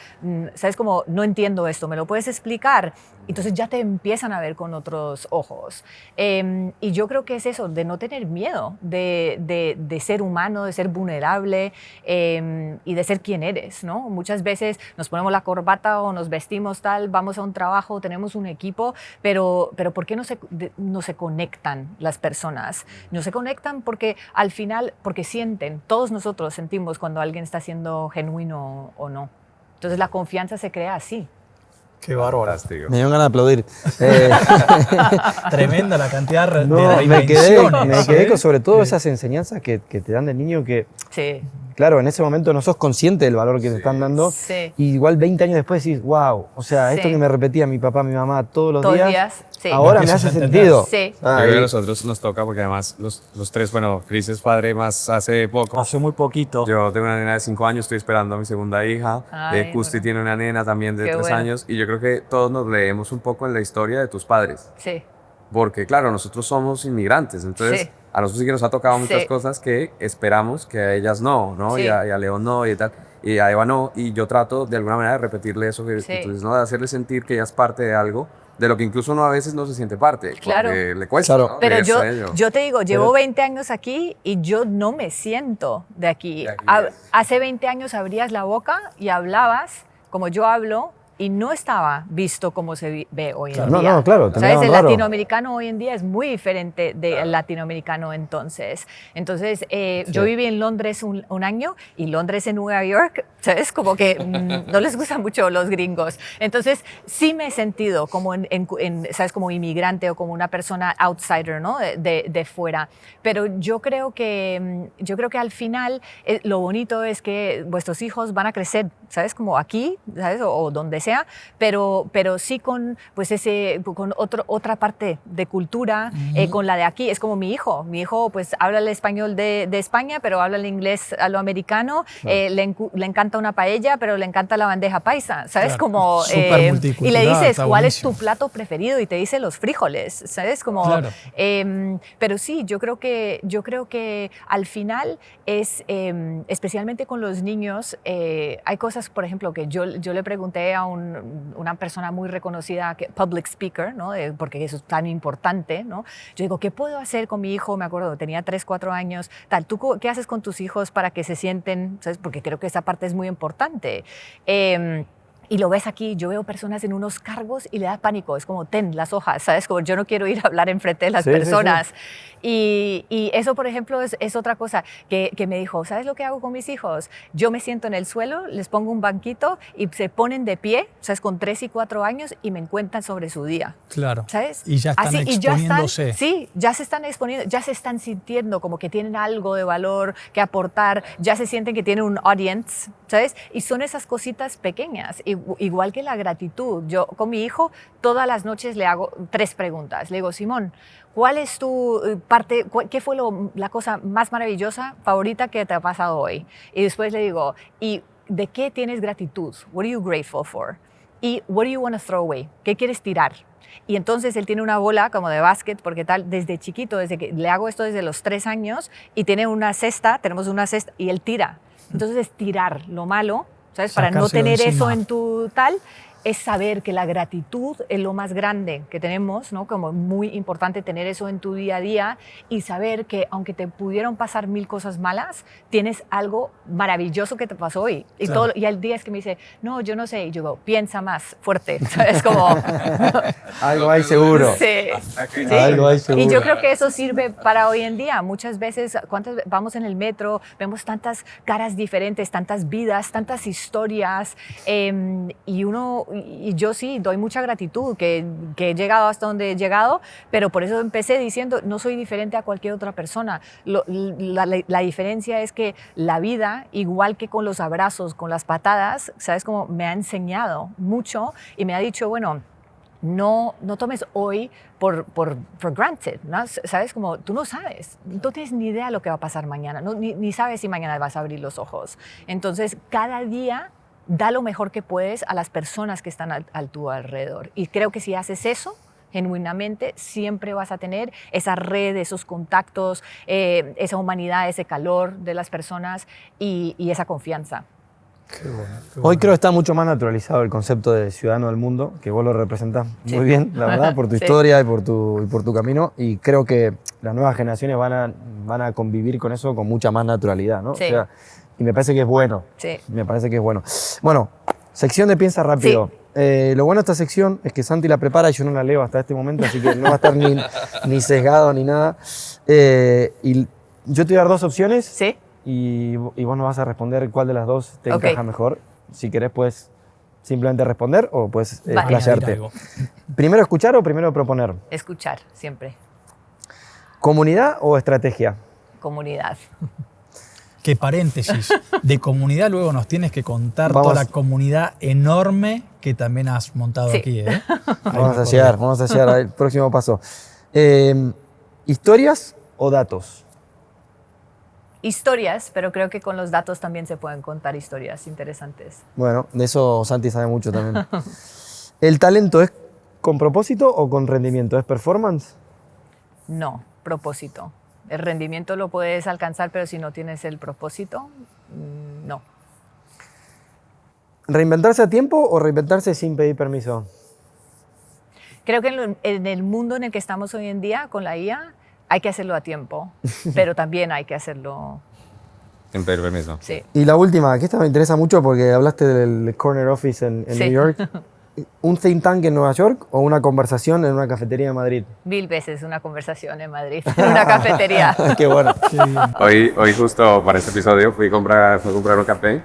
¿sabes? Como, no entiendo esto, ¿me lo puedes explicar? Entonces ya te empiezan a ver con otros ojos. Y yo creo que es eso, de no tener miedo, de ser humano, de ser vulnerable y de ser quien eres, ¿no? Muchas veces nos ponemos la corbata o nos vestimos tal, vamos a un trabajo, tenemos un equipo, pero ¿por qué no se conectan las personas? No se conectan porque al final, porque sienten, todos nosotros sentimos cuando alguien está siendo genuino o no. Entonces la confianza se crea así. Qué bárbaro. Me dio ganas de aplaudir. Tremenda la cantidad de me quedé con sobre todo Sí. esas enseñanzas que te dan de niño que, Sí. claro, en ese momento no sos consciente del valor que te están dando. Sí. Y igual 20 años después decís, wow, o sea, esto Sí. que me repetía mi papá, mi mamá todos los días, sí. ahora me Empiezas hace a entender. sentido. Sí. Yo creo que a nosotros nos toca porque además los tres, bueno, Chris es padre más hace poco. Hace muy poquito. Yo tengo una nena de 5 años, estoy esperando a mi segunda hija. Ay, Custi bueno. tiene una nena también de Qué 3 bueno. años y yo creo que todos nos leemos un poco en la historia de tus padres. Sí. Porque claro, nosotros somos inmigrantes, entonces Sí. a nosotros sí que nos ha tocado muchas Sí. cosas que esperamos que a ellas no, ¿no? Sí. Y a León no, y tal, y a Eva no, y yo trato de alguna manera de repetirle eso que Sí. tú dices, ¿no? De hacerle sentir que ella es parte de algo de lo que incluso uno a veces no se siente parte. Claro. Porque le cuesta, Claro. ¿no? Pero Es yo, ello. yo te digo, llevo 20 años aquí y yo no me siento de aquí. De aquí es. Hace 20 años abrías la boca y hablabas como yo hablo y no estaba visto como se ve hoy en No, día. no, claro, te ¿Sabes? miraban El raro. latinoamericano hoy en día es muy diferente del latinoamericano entonces. Entonces, yo viví en Londres un año y Londres en Nueva York, ¿sabes? Como que no les gusta mucho los gringos. Entonces, sí me he sentido como, ¿sabes? Como inmigrante o como una persona outsider, ¿no? De fuera. Pero yo creo que al final lo bonito es que vuestros hijos van a crecer, ¿sabes? Como aquí, ¿sabes? O donde sea, pero sí con, pues con otra parte de cultura, con la de aquí. Es como mi hijo. Mi hijo pues habla el español de España, pero habla el inglés a lo americano. Le encanta una paella, pero le encanta la bandeja paisa, ¿sabes? Claro. Como, Súper y multicultural, le dices, está ¿cuál es buenísimo. tu plato preferido? Y te dice los frijoles, ¿sabes? Como, Claro. pero sí, yo creo que al final es, especialmente con los niños, hay cosas, por ejemplo, que yo le pregunté a una persona muy reconocida, public speaker, ¿no? Porque eso es tan importante, ¿no? Yo digo, ¿qué puedo hacer con mi hijo? Me acuerdo, tenía 3, 4 años, tal. ¿Tú qué haces con tus hijos para que se sienten, ¿sabes? Porque creo que esa parte es muy importante. Y lo ves aquí, yo veo personas en unos cargos y le da pánico, es como, ten las hojas, ¿sabes? Como yo no quiero ir a hablar enfrente de las personas. Y eso, por ejemplo, es otra cosa que me dijo, ¿sabes lo que hago con mis hijos? Yo me siento en el suelo, les pongo un banquito y se ponen de pie, ¿sabes? Con 3 y 4 años y me cuentan sobre su día. Claro. ¿Sabes? Y ya están Así, exponiéndose. Sí, ya se están exponiendo, ya se están sintiendo como que tienen algo de valor que aportar, ya se sienten que tienen un audience, ¿sabes? Y son esas cositas pequeñas, igual que la gratitud. Yo con mi hijo todas las noches le hago 3 preguntas. Le digo, Simón, ¿cuál es tu parte, qué fue la cosa más maravillosa, favorita que te ha pasado hoy? Y después le digo, ¿y de qué tienes gratitud? What are you grateful for? Y what do you want to throw away? ¿Qué quieres tirar? Y entonces él tiene una bola como de básquet, porque tal, desde chiquito, desde que le hago esto desde los 3 años, y tiene una cesta, tenemos una cesta, y él tira. Entonces es tirar lo malo, ¿sabes? Para no Sacárselo tener encima. eso en tu tal, es saber que la gratitud es lo más grande que tenemos, ¿no? Como muy importante tener eso en tu día a día y saber que aunque te pudieron pasar 1000 cosas malas, tienes algo maravilloso que te pasó hoy. Y, Claro. y hay días que me dice, no, yo no sé. Y yo digo, piensa más fuerte, ¿sabes? Como... Algo hay seguro. Sí. Sí. Algo hay seguro. Y yo creo que eso sirve para hoy en día. Muchas veces, vamos en el metro, vemos tantas caras diferentes, tantas vidas, tantas historias, y yo sí doy mucha gratitud que he llegado hasta donde he llegado, pero por eso empecé diciendo, no soy diferente a cualquier otra persona. La diferencia es que la vida, igual que con los abrazos, con las patadas, ¿sabes? Como me ha enseñado mucho y me ha dicho, bueno, no tomes hoy for granted, ¿no? ¿Sabes? Como tú no sabes, no tienes ni idea de lo que va a pasar mañana, ni sabes si mañana vas a abrir los ojos. Entonces, cada día da lo mejor que puedes a las personas que están a tu alrededor. Y creo que si haces eso, genuinamente, siempre vas a tener esa red, esos contactos, esa humanidad, ese calor de las personas y esa confianza. Qué bueno, qué Hoy bueno. creo que está mucho más naturalizado el concepto de ciudadano del mundo, que vos lo representás muy bien, la verdad, por tu Sí. historia y por tu camino. Y creo que las nuevas generaciones van a convivir con eso con mucha más naturalidad, ¿no? Sí. O sea, y me parece que es bueno. Sí. Me parece que es bueno. Bueno, sección de Piensa Rápido. Lo bueno de esta sección es que Santi la prepara y yo no la leo hasta este momento, así que no va a estar ni sesgado ni nada. Y yo te voy a dar 2 opciones. ¿Sí? Y vos nos vas a responder cuál de las 2 te Ok. encaja mejor. Si querés, puedes simplemente responder o puedes Vale. explayarte. Añadir algo. ¿Primero escuchar o primero proponer? Escuchar, siempre. ¿Comunidad o estrategia? Comunidad. Que paréntesis, de comunidad luego nos tienes que contar Vamos. toda la comunidad enorme que también has montado Sí. aquí, ¿eh? Vamos a llegar al próximo paso. ¿Historias o datos? Historias, pero creo que con los datos también se pueden contar historias interesantes. Bueno, de eso Santi sabe mucho también. ¿El talento es con propósito o con rendimiento? ¿Es performance? No, propósito. El rendimiento lo puedes alcanzar, pero si no tienes el propósito, no. ¿Reinventarse a tiempo o reinventarse sin pedir permiso? Creo que en el mundo en el que estamos hoy en día con la IA hay que hacerlo a tiempo, pero también hay que hacerlo... En permiso. Sí. Y la última, que esta me interesa mucho porque hablaste del Corner Office en Sí. New York. ¿Un think tank en Nueva York o una conversación en una cafetería en Madrid? 1000 veces una conversación en Madrid, en una cafetería. Qué bueno. Hoy justo para este episodio fui a comprar un café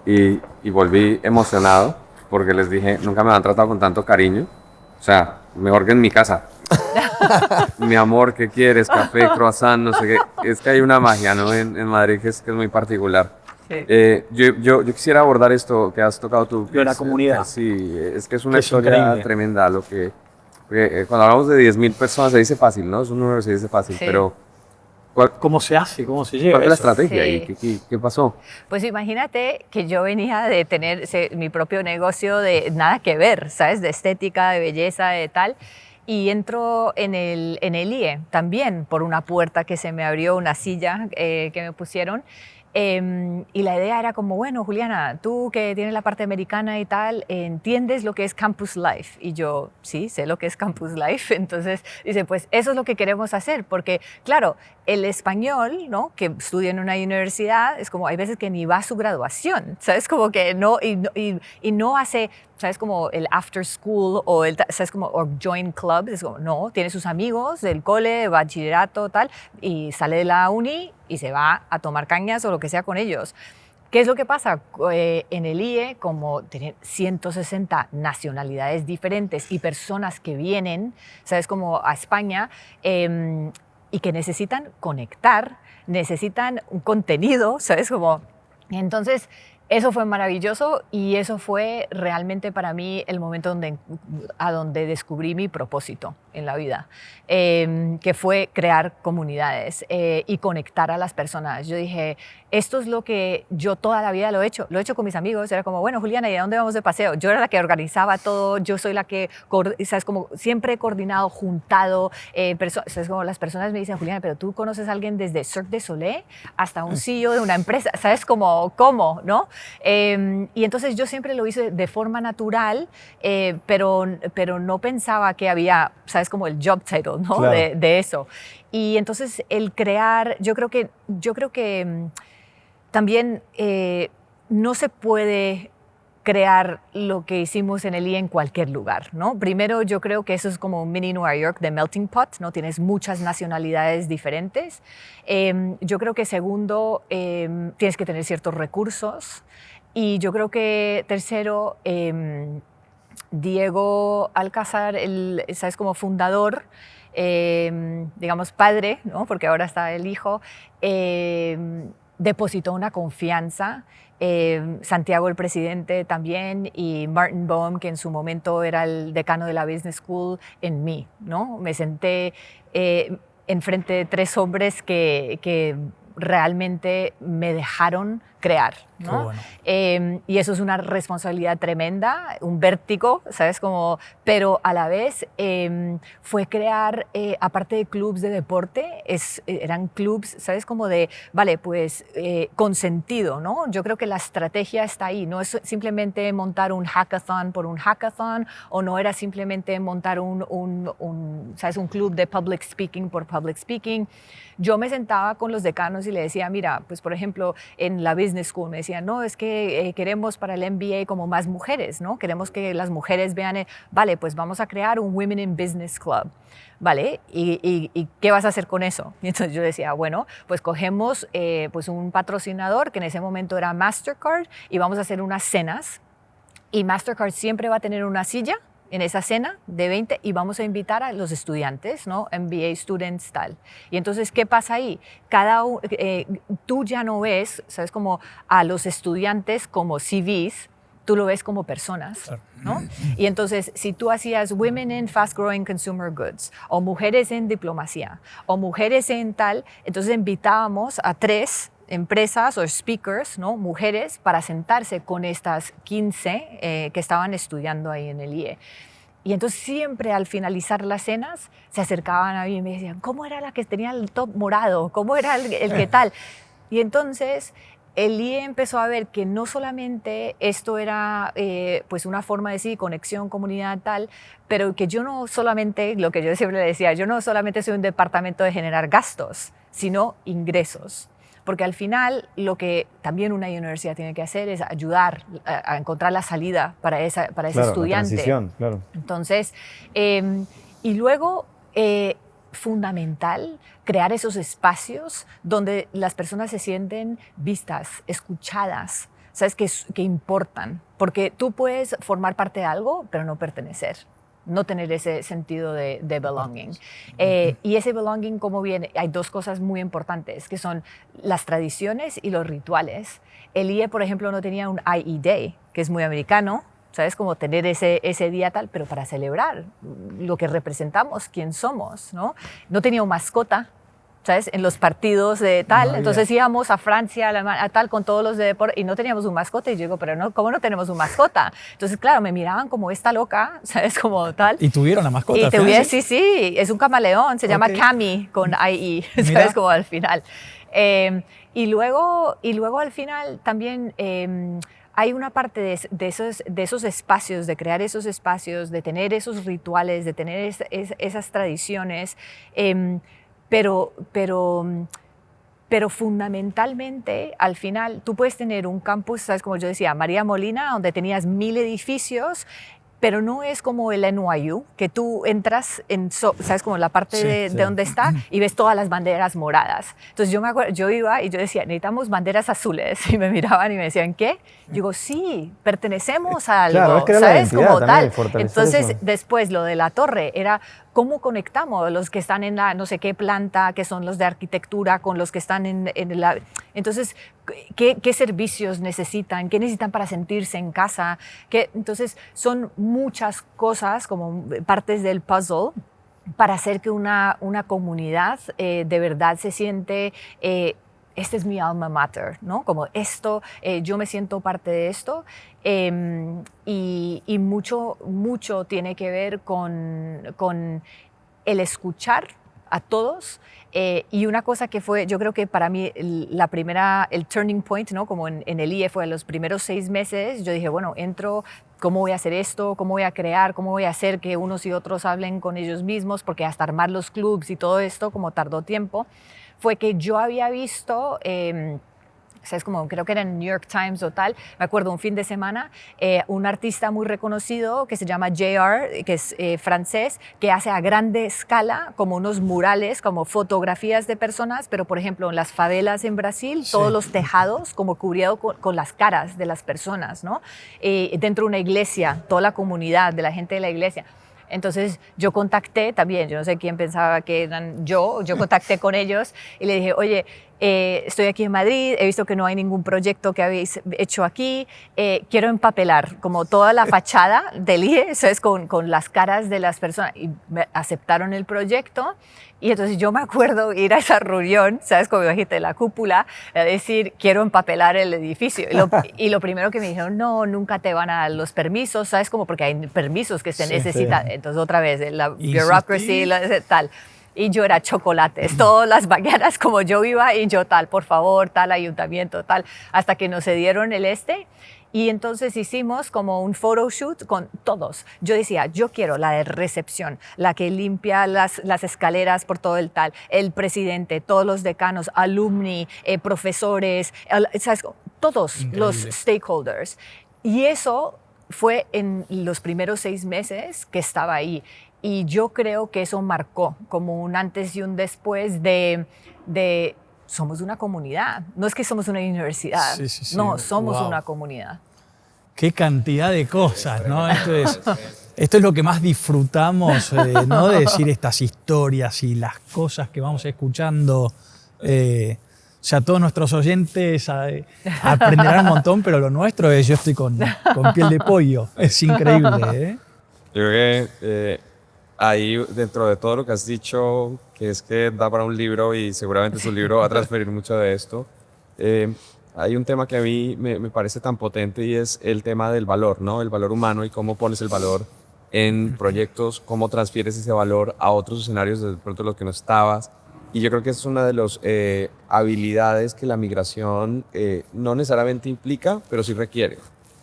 y volví emocionado porque les dije, nunca me han tratado con tanto cariño. O sea, mejor que en mi casa. Mi amor, ¿qué quieres? Café, croissant, no sé qué. Es que hay una magia, ¿no? En Madrid que es muy particular. Sí. Yo quisiera abordar esto que has tocado tú. Lo de la comunidad. Sí, es que es una Que es historia increíble. tremenda. Porque cuando hablamos de 10.000 personas se dice fácil, ¿no? Es un número que se dice fácil, Sí. pero ¿cuál ¿Cómo se hace? ¿Cómo se llega es a la eso? estrategia Sí. ahí? ¿Qué pasó? Pues imagínate que yo venía de tener mi propio negocio de nada que ver, ¿sabes? De estética, de belleza, de tal. Y entro en el IE también por una puerta que se me abrió, una silla que me pusieron. Y la idea era como, bueno, Juliana, tú que tienes la parte americana y tal, ¿entiendes lo que es Campus Life? Y yo, sí, sé lo que es Campus Life. Entonces dice, pues eso es lo que queremos hacer, porque claro, el español, ¿no? Que estudia en una universidad, es como, hay veces que ni va a su graduación, ¿sabes? Como que no, y no hace, ¿sabes? Como el after school o ¿sabes? Como, o join clubs, es como, no, tiene sus amigos del cole, de bachillerato, tal, y sale de la uni y se va a tomar cañas o lo que sea con ellos. ¿Qué es lo que pasa? En el IE, como tener 160 nacionalidades diferentes y personas que vienen, ¿sabes? Como a España, y que necesitan conectar, necesitan un contenido, ¿sabes? Como, entonces, eso fue maravilloso y eso fue realmente para mí el momento a donde descubrí mi propósito en la vida, que fue crear comunidades y conectar a las personas. Yo dije, esto es lo que yo toda la vida lo he hecho con mis amigos. Era como, bueno, Juliana, ¿y a dónde vamos de paseo? Yo era la que organizaba todo, yo soy la que, ¿sabes? Como siempre he coordinado, juntado, ¿sabes? Como las personas me dicen, Juliana, pero tú conoces a alguien desde Cirque du Soleil hasta un CEO de una empresa, ¿sabes? Como, ¿cómo? ¿No? Y entonces yo siempre lo hice de forma natural, pero no pensaba que había, ¿sabes? Como el job title, ¿no? Claro. De eso. Y entonces el crear, yo creo que también no se puede crear lo que hicimos en el IE en cualquier lugar, ¿no? Primero, yo creo que eso es como un mini Nueva York de melting pot, ¿no? Tienes muchas nacionalidades diferentes. Yo creo que segundo, tienes que tener ciertos recursos. Y yo creo que tercero, Diego Alcázar, ¿sabes? Como fundador, digamos padre, ¿no? Porque ahora está el hijo, depositó una confianza. Santiago, el presidente, también, y Martin Boehm, que en su momento era el decano de la Business School, en mí, ¿no? Me senté enfrente de 3 hombres que realmente me dejaron crear, ¿no? Bueno. Y eso es una responsabilidad tremenda, un vértigo, ¿sabes? Como, pero a la vez fue crear, aparte de clubs de deporte, eran clubs, ¿sabes? Como de, vale, pues con sentido, ¿no? Yo creo que la estrategia está ahí, no es simplemente montar un hackathon por un hackathon, o no era simplemente montar ¿sabes? Un club de public speaking por public speaking. Yo me sentaba con los decanos y le decía, mira, pues por ejemplo, en la Business School me decían, no, es que queremos para el MBA como más mujeres, ¿no? Queremos que las mujeres vean, vale, pues vamos a crear un Women in Business Club, ¿vale? ¿Y qué vas a hacer con eso? Y entonces yo decía, bueno, pues cogemos pues un patrocinador que en ese momento era Mastercard y vamos a hacer unas cenas y Mastercard siempre va a tener una silla en esa cena de 20 y vamos a invitar a los estudiantes, ¿no? MBA students, tal. Y entonces, ¿qué pasa ahí? Tú ya no ves, ¿sabes? Como a los estudiantes como CVs, tú lo ves como personas, ¿no? Y entonces, si tú hacías Women in Fast Growing Consumer Goods, o Mujeres en Diplomacia, o Mujeres en tal, entonces invitábamos a 3 empresas o speakers, ¿no? Mujeres, para sentarse con estas 15 que estaban estudiando ahí en el IE. Y entonces siempre al finalizar las cenas se acercaban a mí y me decían, ¿cómo era la que tenía el top morado? ¿Cómo era el que tal? Y entonces el IE empezó a ver que no solamente esto era pues una forma de sí, conexión, comunidad tal, pero que yo no solamente, lo que yo siempre le decía, yo no solamente soy un departamento de generar gastos, sino ingresos. Porque al final lo que también una universidad tiene que hacer es ayudar a encontrar la salida para ese estudiante. La transición, claro. Entonces, y luego, fundamental, crear esos espacios donde las personas se sienten vistas, escuchadas, ¿sabes? Que importan. Porque tú puedes formar parte de algo, pero no pertenecer. No tener ese sentido de belonging. Y ese belonging, ¿cómo viene? Hay dos cosas muy importantes, que son las tradiciones y los rituales. El IE, por ejemplo, no tenía un IE Day, que es muy americano, ¿sabes? Como tener ese día tal, pero para celebrar lo que representamos, quién somos, ¿no? No tenía una mascota, ¿sabes? En los partidos de tal, entonces íbamos a Francia, a tal, con todos los de deporte, y no teníamos un mascota, y yo digo, pero no, ¿cómo no tenemos un mascota? Entonces, claro, me miraban como esta loca, ¿sabes? Como tal. ¿Y tuvieron la mascota? Y tuvieron, sí, es un camaleón, se llama Cami, con IE, ¿sabes? Como al final. Y luego al final también hay una parte de esos espacios, de crear esos espacios, de tener esos rituales, de tener esas tradiciones, pero fundamentalmente, al final, tú puedes tener un campus, ¿sabes? Como yo decía, María Molina, donde tenías 1000 edificios, pero no es como el NYU, que tú entras en, ¿sabes? Como la parte de donde está y ves todas las banderas moradas. Entonces yo me acuerdo, yo iba y yo decía, necesitamos banderas azules. Y me miraban y me decían, ¿qué? Digo, sí, pertenecemos a algo, claro, es que era ¿sabes? Como tal. Entonces, después lo de la torre era cómo conectamos los que están en la no sé qué planta, que son los de arquitectura, con los que están en la... Entonces, ¿qué servicios necesitan? ¿Qué necesitan para sentirse en casa? Entonces, son muchas cosas como partes del puzzle para hacer que una comunidad de verdad se siente... este es mi alma mater, ¿no? Como esto, yo me siento parte de esto, y mucho tiene que ver con el escuchar a todos, y una cosa que fue, yo creo que para mí el turning point, ¿no? Como en el IE fue los primeros 6 meses, yo dije, bueno, entro, ¿cómo voy a hacer esto? ¿Cómo voy a crear? ¿Cómo voy a hacer que unos y otros hablen con ellos mismos? Porque hasta armar los clubs y todo esto, como tardó tiempo, fue que yo había visto, ¿sabes? Como creo que era en New York Times o tal, me acuerdo un fin de semana, un artista muy reconocido que se llama JR, que es francés, que hace a grande escala como unos murales, como fotografías de personas, pero por ejemplo en las favelas en Brasil, todos los tejados como cubridos con las caras de las personas, ¿no? Dentro de una iglesia, toda la comunidad de la gente de la iglesia. Entonces yo contacté también, yo no sé quién pensaba que eran yo contacté con ellos y le dije, oye, estoy aquí en Madrid, he visto que no hay ningún proyecto que habéis hecho aquí, quiero empapelar como toda la fachada del IE, ¿sabes? Con las caras de las personas, y me aceptaron el proyecto. Y entonces yo me acuerdo ir a esa reunión, ¿sabes? Como imagínate, la cúpula, a decir, quiero empapelar el edificio. Y lo primero que me dijeron, no, nunca te van a dar los permisos, ¿sabes? Como porque hay permisos que se necesitan. Sí. Entonces otra vez, la bureaucracy, tal. Y yo era chocolates, todas las mañanas como yo iba y yo tal, por favor, tal ayuntamiento, tal, hasta que nos cedieron el Y entonces hicimos como un photoshoot con todos. Yo decía, yo quiero la de recepción, la que limpia las escaleras por todo el tal, el presidente, todos los decanos, alumni, profesores, ¿sabes? Todos Increíble. Los stakeholders. Y eso fue en los primeros 6 meses que estaba ahí. Y yo creo que eso marcó como un antes y un después de somos una comunidad. No es que somos una universidad, sí. No, somos una comunidad. Qué cantidad de cosas, ¿no? Esto es lo que más disfrutamos, ¿no? De decir estas historias y las cosas que vamos escuchando. O sea, todos nuestros oyentes aprenderán un montón, pero lo nuestro es, yo estoy con piel de pollo. Es increíble, ¿eh? Yo creo que ahí, dentro de todo lo que has dicho, que es que da para un libro y seguramente su libro va a transferir mucho de esto, hay un tema que a mí me parece tan potente y es el tema del valor, ¿no? El valor humano y cómo pones el valor en proyectos, cómo transfieres ese valor a otros escenarios de pronto los que no estabas. Y yo creo que es una de las habilidades que la migración no necesariamente implica, pero sí requiere.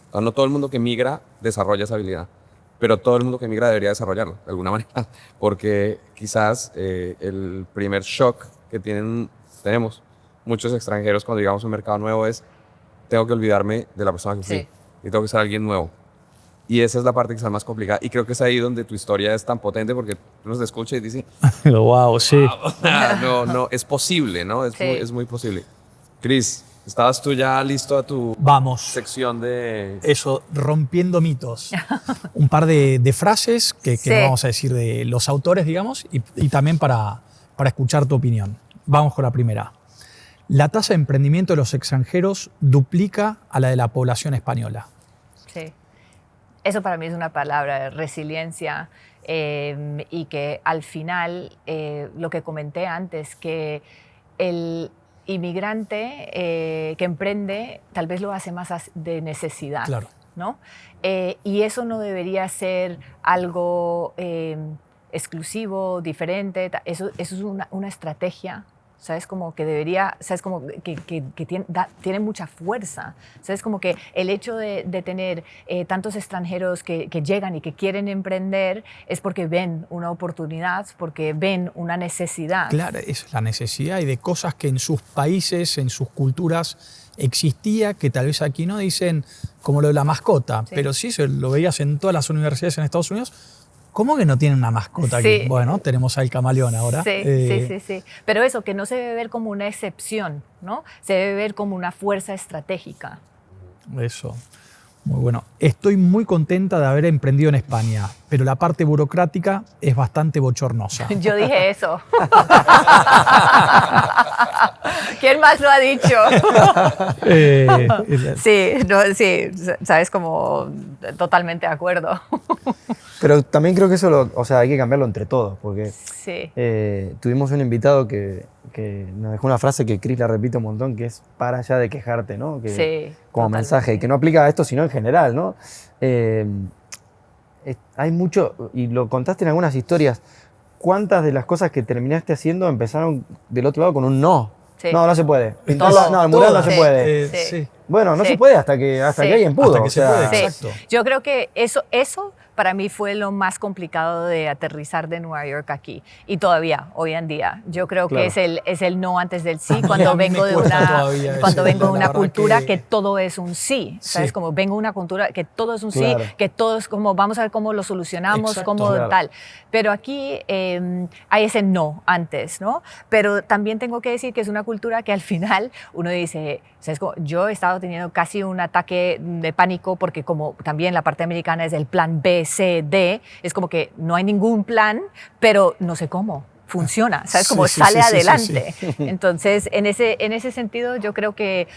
O sea, no todo el mundo que migra desarrolla esa habilidad, pero todo el mundo que migra debería desarrollarlo de alguna manera, porque quizás el primer shock que tenemos muchos extranjeros cuando llegamos a un mercado nuevo es tengo que olvidarme de la persona que fui Sí. y tengo que ser alguien nuevo. Y esa es la parte quizás más complicada. Y creo que es ahí donde tu historia es tan potente porque uno se escucha y dice, Wow, sí. no, es posible, ¿no? Sí. Es muy posible. Chris, ¿estabas tú ya listo a tu Vamos. sección de... Eso, rompiendo mitos. Un par de frases que Sí. no vamos a decir de los autores, digamos, y también para escuchar tu opinión. Vamos con la primera. La tasa de emprendimiento de los extranjeros duplica a la de la población española. Sí. Eso para mí es una palabra de resiliencia y que al final, lo que comenté antes, que el inmigrante que emprende tal vez lo hace más de necesidad, Claro. ¿no? Y eso no debería ser algo exclusivo, diferente. Eso es una estrategia. ¿Sabes? Como que debería, ¿sabes? Como que tiene mucha fuerza. ¿Sabes? Como que el hecho de tener tantos extranjeros que llegan y que quieren emprender es porque ven una oportunidad, porque ven una necesidad. Claro, es la necesidad y de cosas que en sus países, en sus culturas existía, que tal vez aquí no dicen, como lo de la mascota. Sí. Pero sí, eso lo veías en todas las universidades en Estados Unidos. ¿Cómo que no tienen una mascota aquí? Sí. Bueno, tenemos al camaleón ahora. Sí. Pero eso, que no se debe ver como una excepción, ¿no? Se debe ver como una fuerza estratégica. Eso. Muy bueno. Estoy muy contenta de haber emprendido en España, pero la parte burocrática es bastante bochornosa. Yo dije eso. ¿Quién más lo ha dicho? Sí, sabes, como totalmente de acuerdo. Pero también creo que eso hay que cambiarlo entre todos, porque Sí. tuvimos un invitado que nos dejó una frase que Chris la repite un montón, que es para allá de quejarte, ¿no? Que, Sí, como totalmente. mensaje, y que no aplica a esto, sino en general, ¿no? Hay mucho, y lo contaste en algunas historias, ¿cuántas de las cosas que terminaste haciendo empezaron del otro lado con un no? Sí. No se puede. Todo, No, el mural no todo. se puede. Sí. Bueno, no Sí. se puede hasta que Sí. alguien pudo. Hasta que se puede, Sí. exacto. Yo creo que eso para mí fue lo más complicado de aterrizar de Nueva York aquí. Y todavía, hoy en día. Yo creo Claro. que es el no antes del sí, A cuando mí me vengo de cuesta una, todavía cuando eso, vengo de la una verdad cultura que- que todo es un sí. ¿Sabes? Sí. Como vengo de una cultura que todo es un Claro. sí, que todo es como vamos a ver cómo lo solucionamos, Exacto. cómo Claro. tal. Pero aquí hay ese no antes, ¿no? Pero también tengo que decir que es una cultura que al final uno dice, ¿sabes? Como yo he estado teniendo casi un ataque de pánico porque como también la parte americana es el plan B, C, D, es como que no hay ningún plan, pero no sé cómo funciona, ¿sabes? Como Sí, sale sí, sí, adelante. Entonces, en ese sentido, yo creo que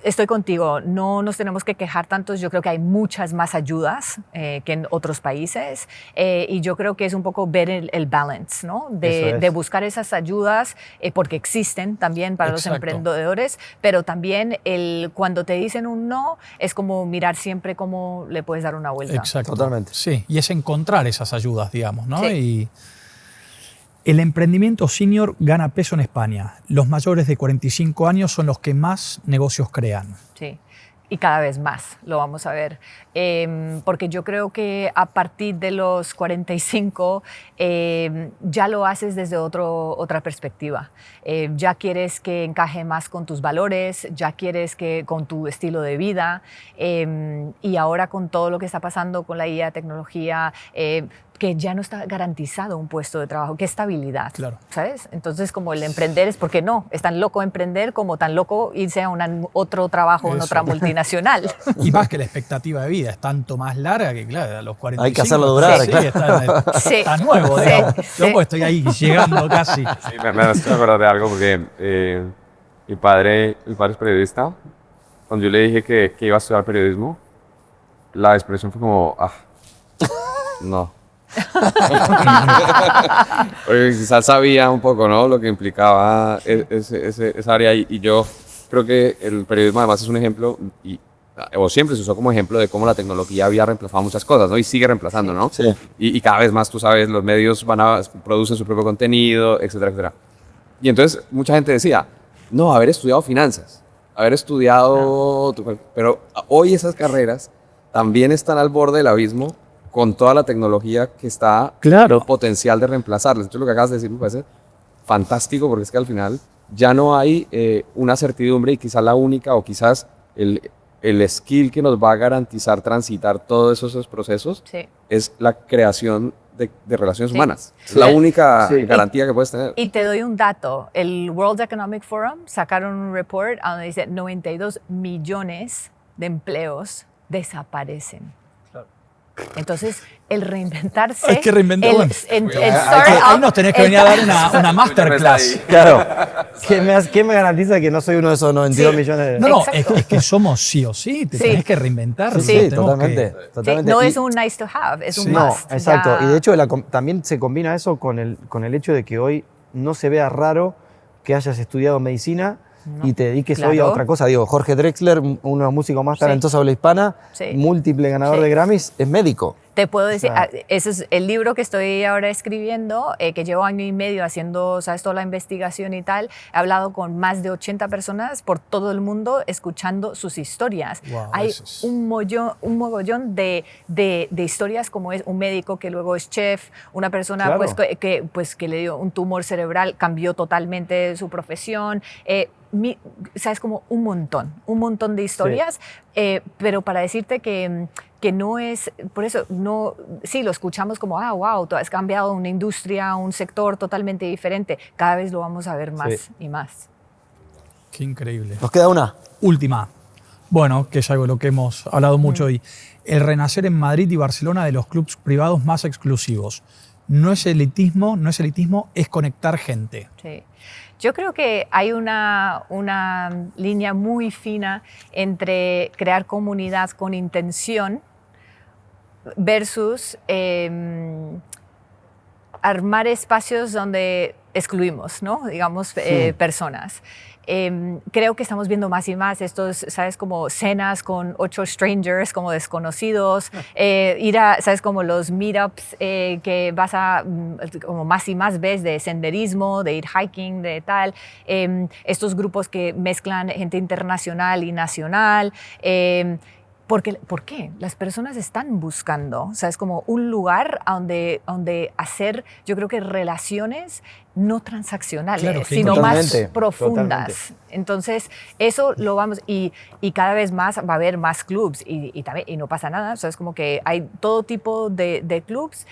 estoy contigo, no nos tenemos que quejar tanto, yo creo que hay muchas más ayudas que en otros países y yo creo que es un poco ver el balance, ¿no? Eso es. De buscar esas ayudas porque existen también para los Exacto. emprendedores, pero también cuando te dicen un no, es como mirar siempre cómo le puedes dar una vuelta. Exacto. Totalmente. Sí, y es encontrar esas ayudas, digamos, ¿no? Sí. Y el emprendimiento senior gana peso en España. Los mayores de 45 años son los que más negocios crean. Sí, y cada vez más lo vamos a ver. Porque yo creo que a partir de los 45 ya lo haces desde otra perspectiva. Ya quieres que encaje más con tus valores, ya quieres que con tu estilo de vida. Y ahora con todo lo que está pasando con la IA, tecnología, que ya no está garantizado un puesto de trabajo, qué estabilidad, Claro. ¿sabes? Entonces, como el emprender es porque no, es tan loco emprender como tan loco irse a otro trabajo en Eso. otra multinacional. Y más que la expectativa de vida es tanto más larga que, claro, a los 45. Hay que hacerlo durar, Sí, claro. está nuevo, Sí, digamos. sí. Yo pues estoy ahí llegando casi. Sí, me hace acordar de algo porque mi padre es periodista. Cuando yo le dije que iba a estudiar periodismo, la expresión fue como, no. Porque quizás sabía un poco, ¿no? Lo que implicaba esa área y yo creo que el periodismo además es un ejemplo y o siempre se usó como ejemplo de cómo la tecnología había reemplazado muchas cosas, ¿no? Y sigue reemplazando, ¿no? Sí. Y cada vez más, tú sabes, los medios producen su propio contenido, etcétera, etcétera. Y entonces mucha gente decía, no, haber estudiado finanzas, haber estudiado... Pero hoy esas carreras también están al borde del abismo con toda la tecnología que está Claro. potencial de reemplazarlas. Entonces lo que acabas de decir me parece fantástico porque es que al final ya no hay una certidumbre y quizás la única o quizás el skill que nos va a garantizar transitar todos esos procesos Sí. es la creación de relaciones Sí. humanas. Es la única Sí. garantía que puedes tener. Y te doy un dato. El World Economic Forum sacaron un report donde dice 92 millones de empleos desaparecen. Entonces, el reinventarse... Hay que reinventar, bueno. Ahí nos tenés que venir a dar una masterclass. Claro. ¿Qué me garantiza que no soy uno de esos 92 Sí. millones de... No, no, Exacto. es que somos sí o sí, te Sí. tenés que reinventar. Sí, tenemos totalmente. que- totalmente. no Y- es un nice to have, es un No, must. exacto. Ya. Y de hecho también se combina eso con el hecho de que hoy no se vea raro que hayas estudiado medicina No. y te dediques hoy a Claro. otra cosa. Digo, Jorge Drexler, uno de los músicos más Sí. talentosos de habla hispana, Sí. múltiple ganador Sí. de Grammys, es médico. Te puedo decir, O sea, ese es el libro que estoy ahora escribiendo, que llevo año y medio haciendo, sabes, toda la investigación y tal. He hablado con más de 80 personas por todo el mundo escuchando sus historias. Wow, Hay eso es- un mogollón de historias como es un médico que luego es chef, una persona Claro. que le dio un tumor cerebral, cambió totalmente su profesión. Sabes, como un montón de historias, pero para decirte que no es, por eso, no, sí, lo escuchamos como, wow, tú has cambiado una industria, un sector totalmente diferente. Cada vez lo vamos a ver más Sí. y más. Qué increíble. Nos queda una. Última. Bueno, que es algo de lo que hemos hablado mucho hoy. El renacer en Madrid y Barcelona de los clubes privados más exclusivos. No es elitismo, es conectar gente. Sí. Yo creo que hay una línea muy fina entre crear comunidad con intención versus armar espacios donde excluimos, ¿no? Digamos, personas. Creo que estamos viendo más y más estos, ¿sabes? Como cenas con 8 strangers, como desconocidos, ir a, ¿sabes? Como los meetups que vas a, como más y más ves de senderismo, de ir hiking, de tal. Estos grupos que mezclan gente internacional y nacional. ¿Por qué? Las personas están buscando, o sea, es como un lugar donde hacer, yo creo que relaciones no transaccionales, Claro, sí, sino totalmente, más profundas. totalmente. Entonces, eso lo vamos, y cada vez más va a haber más clubs, y no pasa nada, o sea, es como que hay todo tipo de clubs,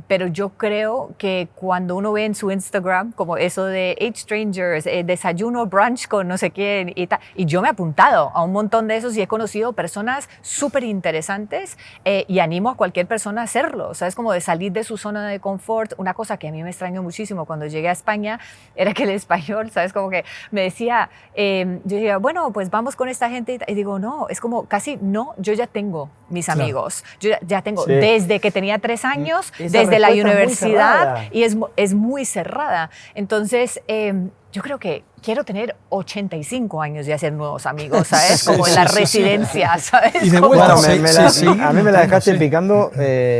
pero yo creo que cuando uno ve en su Instagram, como eso de 8 strangers, desayuno, brunch con no sé quién, y yo me he apuntado a un montón de esos y he conocido personas súper interesantes, y animo a cualquier persona a hacerlo, o sea, es como de salir de su zona de confort. Una cosa que a mí me extrañó muchísimo cuando llegué a España era que el español, ¿sabes? Como que me decía, yo decía, bueno, pues vamos con esta gente, y digo, no, es como casi, no, yo ya tengo mis Claro. amigos, yo ya tengo, Sí. desde que tenía 3 años, Esa desde la respuesta es muy universidad, cerrada. y es muy cerrada. Entonces, yo creo que quiero tener 85 años y hacer nuevos amigos, ¿sabes? Sí, Como en sí, la sí, sí. residencia, ¿sabes? Y de Como- vuelta, Bueno, sí, a mí me la dejaste sí. picando,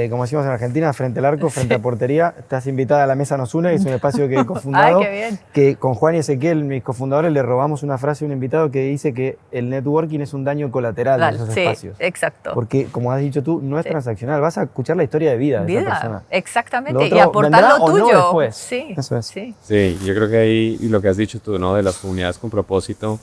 como decimos en Argentina, frente al arco, frente a portería. Estás invitada a la Mesa Nos Une, que es un espacio que he cofundado. Ay, qué bien. Que con Juan y Ezequiel, mis cofundadores, le robamos una frase a un invitado que dice que el networking es un daño colateral de esos Sí, espacios. exacto. Porque, como has dicho tú, no es Sí. transaccional. Vas a escuchar la historia de vida de esa persona. Exactamente, Lo y otro aportar vendrá lo o no tuyo. después. Sí, Eso es. sí. Sí, yo creo que ahí, y lo que has dicho tú, ¿no? De las comunidades con propósito,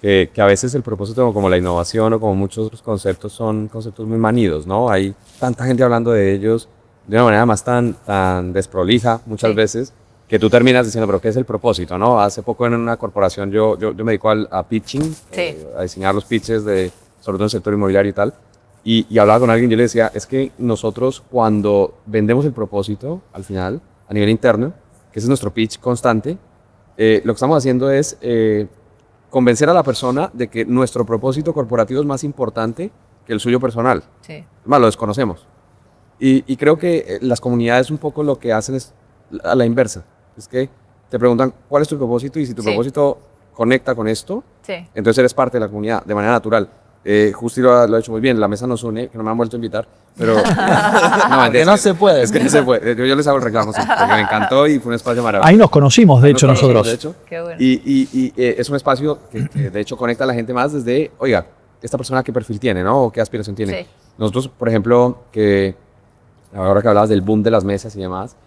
que a veces el propósito, como la innovación o como muchos otros conceptos, son conceptos muy manidos, ¿no? Hay tanta gente hablando de ellos de una manera más tan desprolija muchas Sí. veces, que tú terminas diciendo, pero ¿qué es el propósito, no? Hace poco en una corporación yo me dedico a pitching, Sí. a diseñar los pitches, sobre todo en el sector inmobiliario y tal, y hablaba con alguien, yo le decía, es que nosotros cuando vendemos el propósito, al final, a nivel interno, que ese es nuestro pitch constante, lo que estamos haciendo es convencer a la persona de que nuestro propósito corporativo es más importante que el suyo personal. Sí. Es más, lo desconocemos. Y creo que las comunidades un poco lo que hacen es a la inversa. Es que te preguntan cuál es tu propósito y si tu Sí. propósito conecta con esto, Sí. entonces eres parte de la comunidad de manera natural. Justi lo ha hecho muy bien, la mesa nos une, que no me han vuelto a invitar, pero no, Que no se puede. Es que no se puede. Yo les hago el reclamo, sí, porque me encantó y fue un espacio maravilloso. Ahí nos conocimos, de hecho, Nos conocimos, nosotros. de hecho. Qué bueno. Es un espacio que de hecho conecta a la gente más desde, oiga, esta persona qué perfil tiene, ¿no? O qué aspiración tiene. Sí. Nosotros, por ejemplo, que ahora que hablabas del boom de las mesas y demás,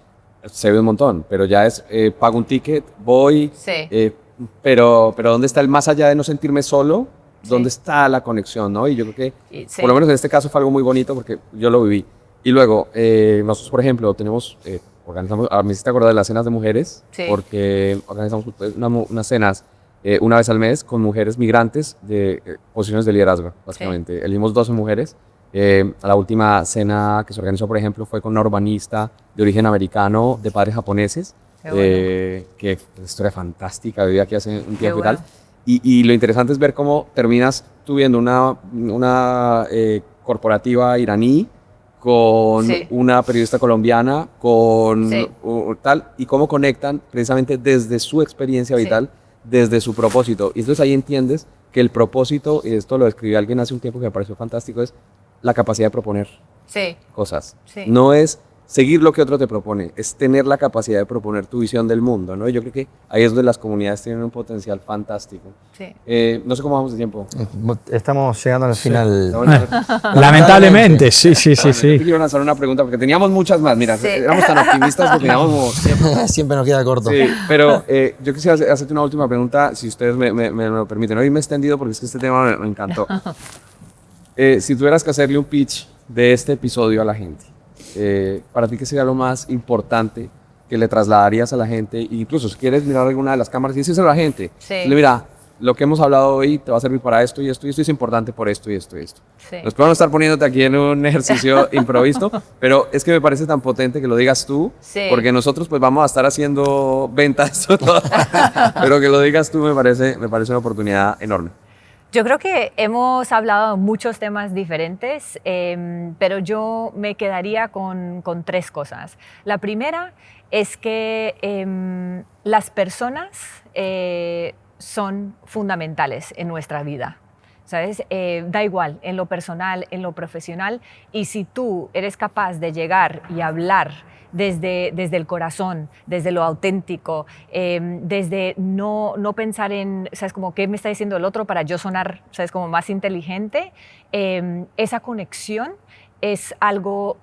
se ve un montón, pero ya es, pago un ticket, voy, Sí. pero ¿dónde está el más allá de no sentirme solo? ¿Dónde Sí. está la conexión, no? Y yo creo que, Sí. por lo menos en este caso fue algo muy bonito porque yo lo viví. Y luego, nosotros, por ejemplo, tenemos, organizamos, me hiciste acordar de las cenas de mujeres, Sí. porque organizamos unas cenas una vez al mes con mujeres migrantes de posiciones de liderazgo, básicamente. Elegimos 12 mujeres. La última cena que se organizó, por ejemplo, fue con una urbanista de origen americano, de padres japoneses, Qué bueno. que es una historia fantástica, vivía aquí hace un tiempo y bueno. tal. Y lo interesante es ver cómo terminas tú viendo una corporativa iraní con Sí. una periodista colombiana, con Sí. tal, y cómo conectan precisamente desde su experiencia Sí. vital, desde su propósito. Y entonces ahí entiendes que el propósito, y esto lo escribió alguien hace un tiempo que me pareció fantástico, es la capacidad de proponer Sí. cosas. Sí. No es seguir lo que otro te propone, es tener la capacidad de proponer tu visión del mundo, ¿no? Y yo creo que ahí es donde las comunidades tienen un potencial fantástico. Sí. No sé cómo vamos de tiempo. Estamos llegando al final. Lamentablemente, sí. Yo te quiero lanzar una pregunta porque teníamos muchas más. Mira, Sí. éramos tan optimistas que teníamos como... Siempre nos queda corto. Sí, pero yo quisiera hacerte una última pregunta, si ustedes me lo permiten. Hoy me he extendido porque es que este tema me encantó. Si tuvieras que hacerle un pitch de este episodio a la gente, para ti, ¿qué sería lo más importante que le trasladarías a la gente? E incluso si quieres mirar alguna de las cámaras y decírselo a la gente, Sí. dile, mira, lo que hemos hablado hoy te va a servir para esto y esto y esto es importante por esto y esto y esto. Sí. Nos podemos estar poniéndote aquí en un ejercicio improvisto, pero es que me parece tan potente que lo digas tú, Sí. porque nosotros pues vamos a estar haciendo ventas, pero que lo digas tú me parece una oportunidad enorme. Yo creo que hemos hablado de muchos temas diferentes, pero yo me quedaría con 3 cosas. La primera es que las personas son fundamentales en nuestra vida. ¿Sabes? Da igual, en lo personal, en lo profesional, y si tú eres capaz de llegar y hablar desde el corazón, desde lo auténtico, desde no pensar en, ¿sabes? Como qué me está diciendo el otro para yo sonar, ¿sabes? Como más inteligente, esa conexión es algo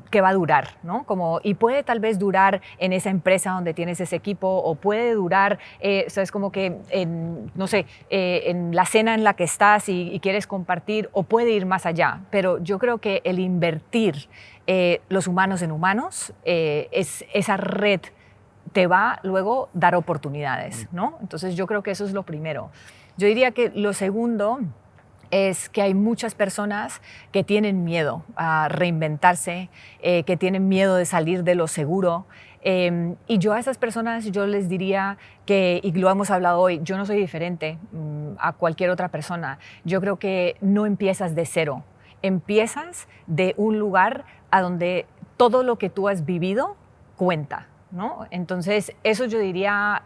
que va a durar, ¿no? Y puede tal vez durar en esa empresa donde tienes ese equipo, o puede durar, ¿sabes? Como que no sé, en la cena en la que estás y quieres compartir, o puede ir más allá. Pero yo creo que el invertir los humanos en humanos, esa red te va luego dar oportunidades, ¿no? Entonces yo creo que eso es lo primero. Yo diría que lo segundo es que hay muchas personas que tienen miedo a reinventarse, que tienen miedo de salir de lo seguro. Y yo a esas personas yo les diría que, y lo hemos hablado hoy, yo no soy diferente a cualquier otra persona. Yo creo que no empiezas de cero, empiezas de un lugar a donde todo lo que tú has vivido cuenta, ¿no? Entonces, eso yo diría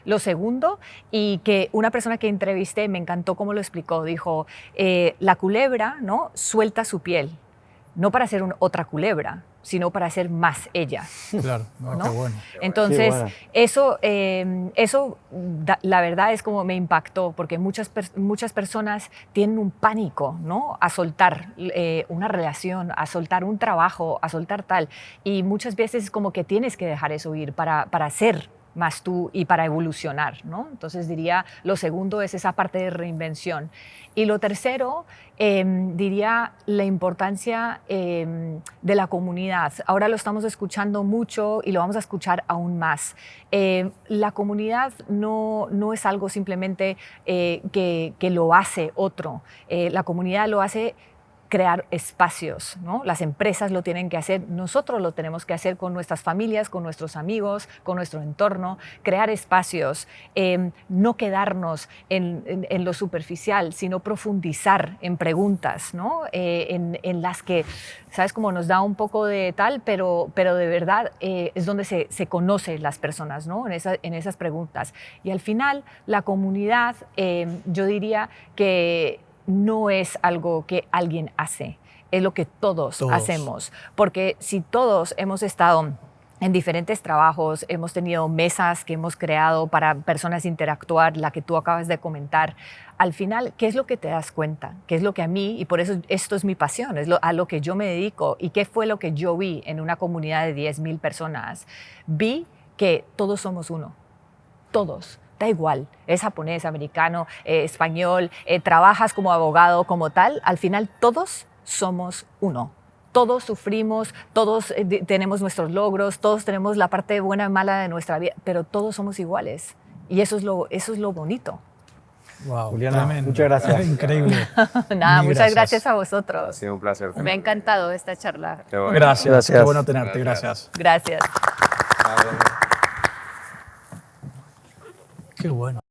lo segundo, y que una persona que entrevisté me encantó cómo lo explicó. Dijo, la culebra, ¿no? Suelta su piel, no para ser otra culebra, sino para ser más ella. Claro, no, ¿no? qué bueno. Entonces, Qué bueno. eso la verdad es como me impactó, porque muchas personas tienen un pánico, ¿no? A soltar una relación, a soltar un trabajo, a soltar tal. Y muchas veces es como que tienes que dejar eso ir para ser más tú y para evolucionar, ¿no? Entonces diría, lo segundo es esa parte de reinvención. Y lo tercero, diría la importancia de la comunidad. Ahora lo estamos escuchando mucho y lo vamos a escuchar aún más. La comunidad no es algo simplemente que lo hace otro. La comunidad lo hace crear espacios, ¿no? Las empresas lo tienen que hacer, nosotros lo tenemos que hacer con nuestras familias, con nuestros amigos, con nuestro entorno, crear espacios, no quedarnos en lo superficial, sino profundizar en preguntas, ¿no? En las que, ¿sabes? Como nos da un poco de tal, pero de verdad es donde se conocen las personas, ¿no? En esas preguntas. Y al final, la comunidad, yo diría que no es algo que alguien hace, es lo que todos hacemos. Porque si todos hemos estado en diferentes trabajos, hemos tenido mesas que hemos creado para personas interactuar, la que tú acabas de comentar, al final, ¿qué es lo que te das cuenta? ¿Qué es lo que a mí, y por eso esto es mi pasión, es a lo que yo me dedico? ¿Y qué fue lo que yo vi en una comunidad de 10,000 personas? Vi que todos somos uno, todos. Da igual, es japonés, americano, español, trabajas como abogado, como tal, al final todos somos uno. Todos sufrimos, todos tenemos nuestros logros, todos tenemos la parte buena y mala de nuestra vida, pero todos somos iguales. Y eso es lo bonito. Wow, Juliana, tremendo. muchas gracias. Increíble. Nada, Mil muchas gracias a vosotros. Ha sido un placer. Me ha encantado esta charla. Qué bueno. Gracias. Qué Gracias. bueno tenerte. Gracias. Gracias. Qué bueno.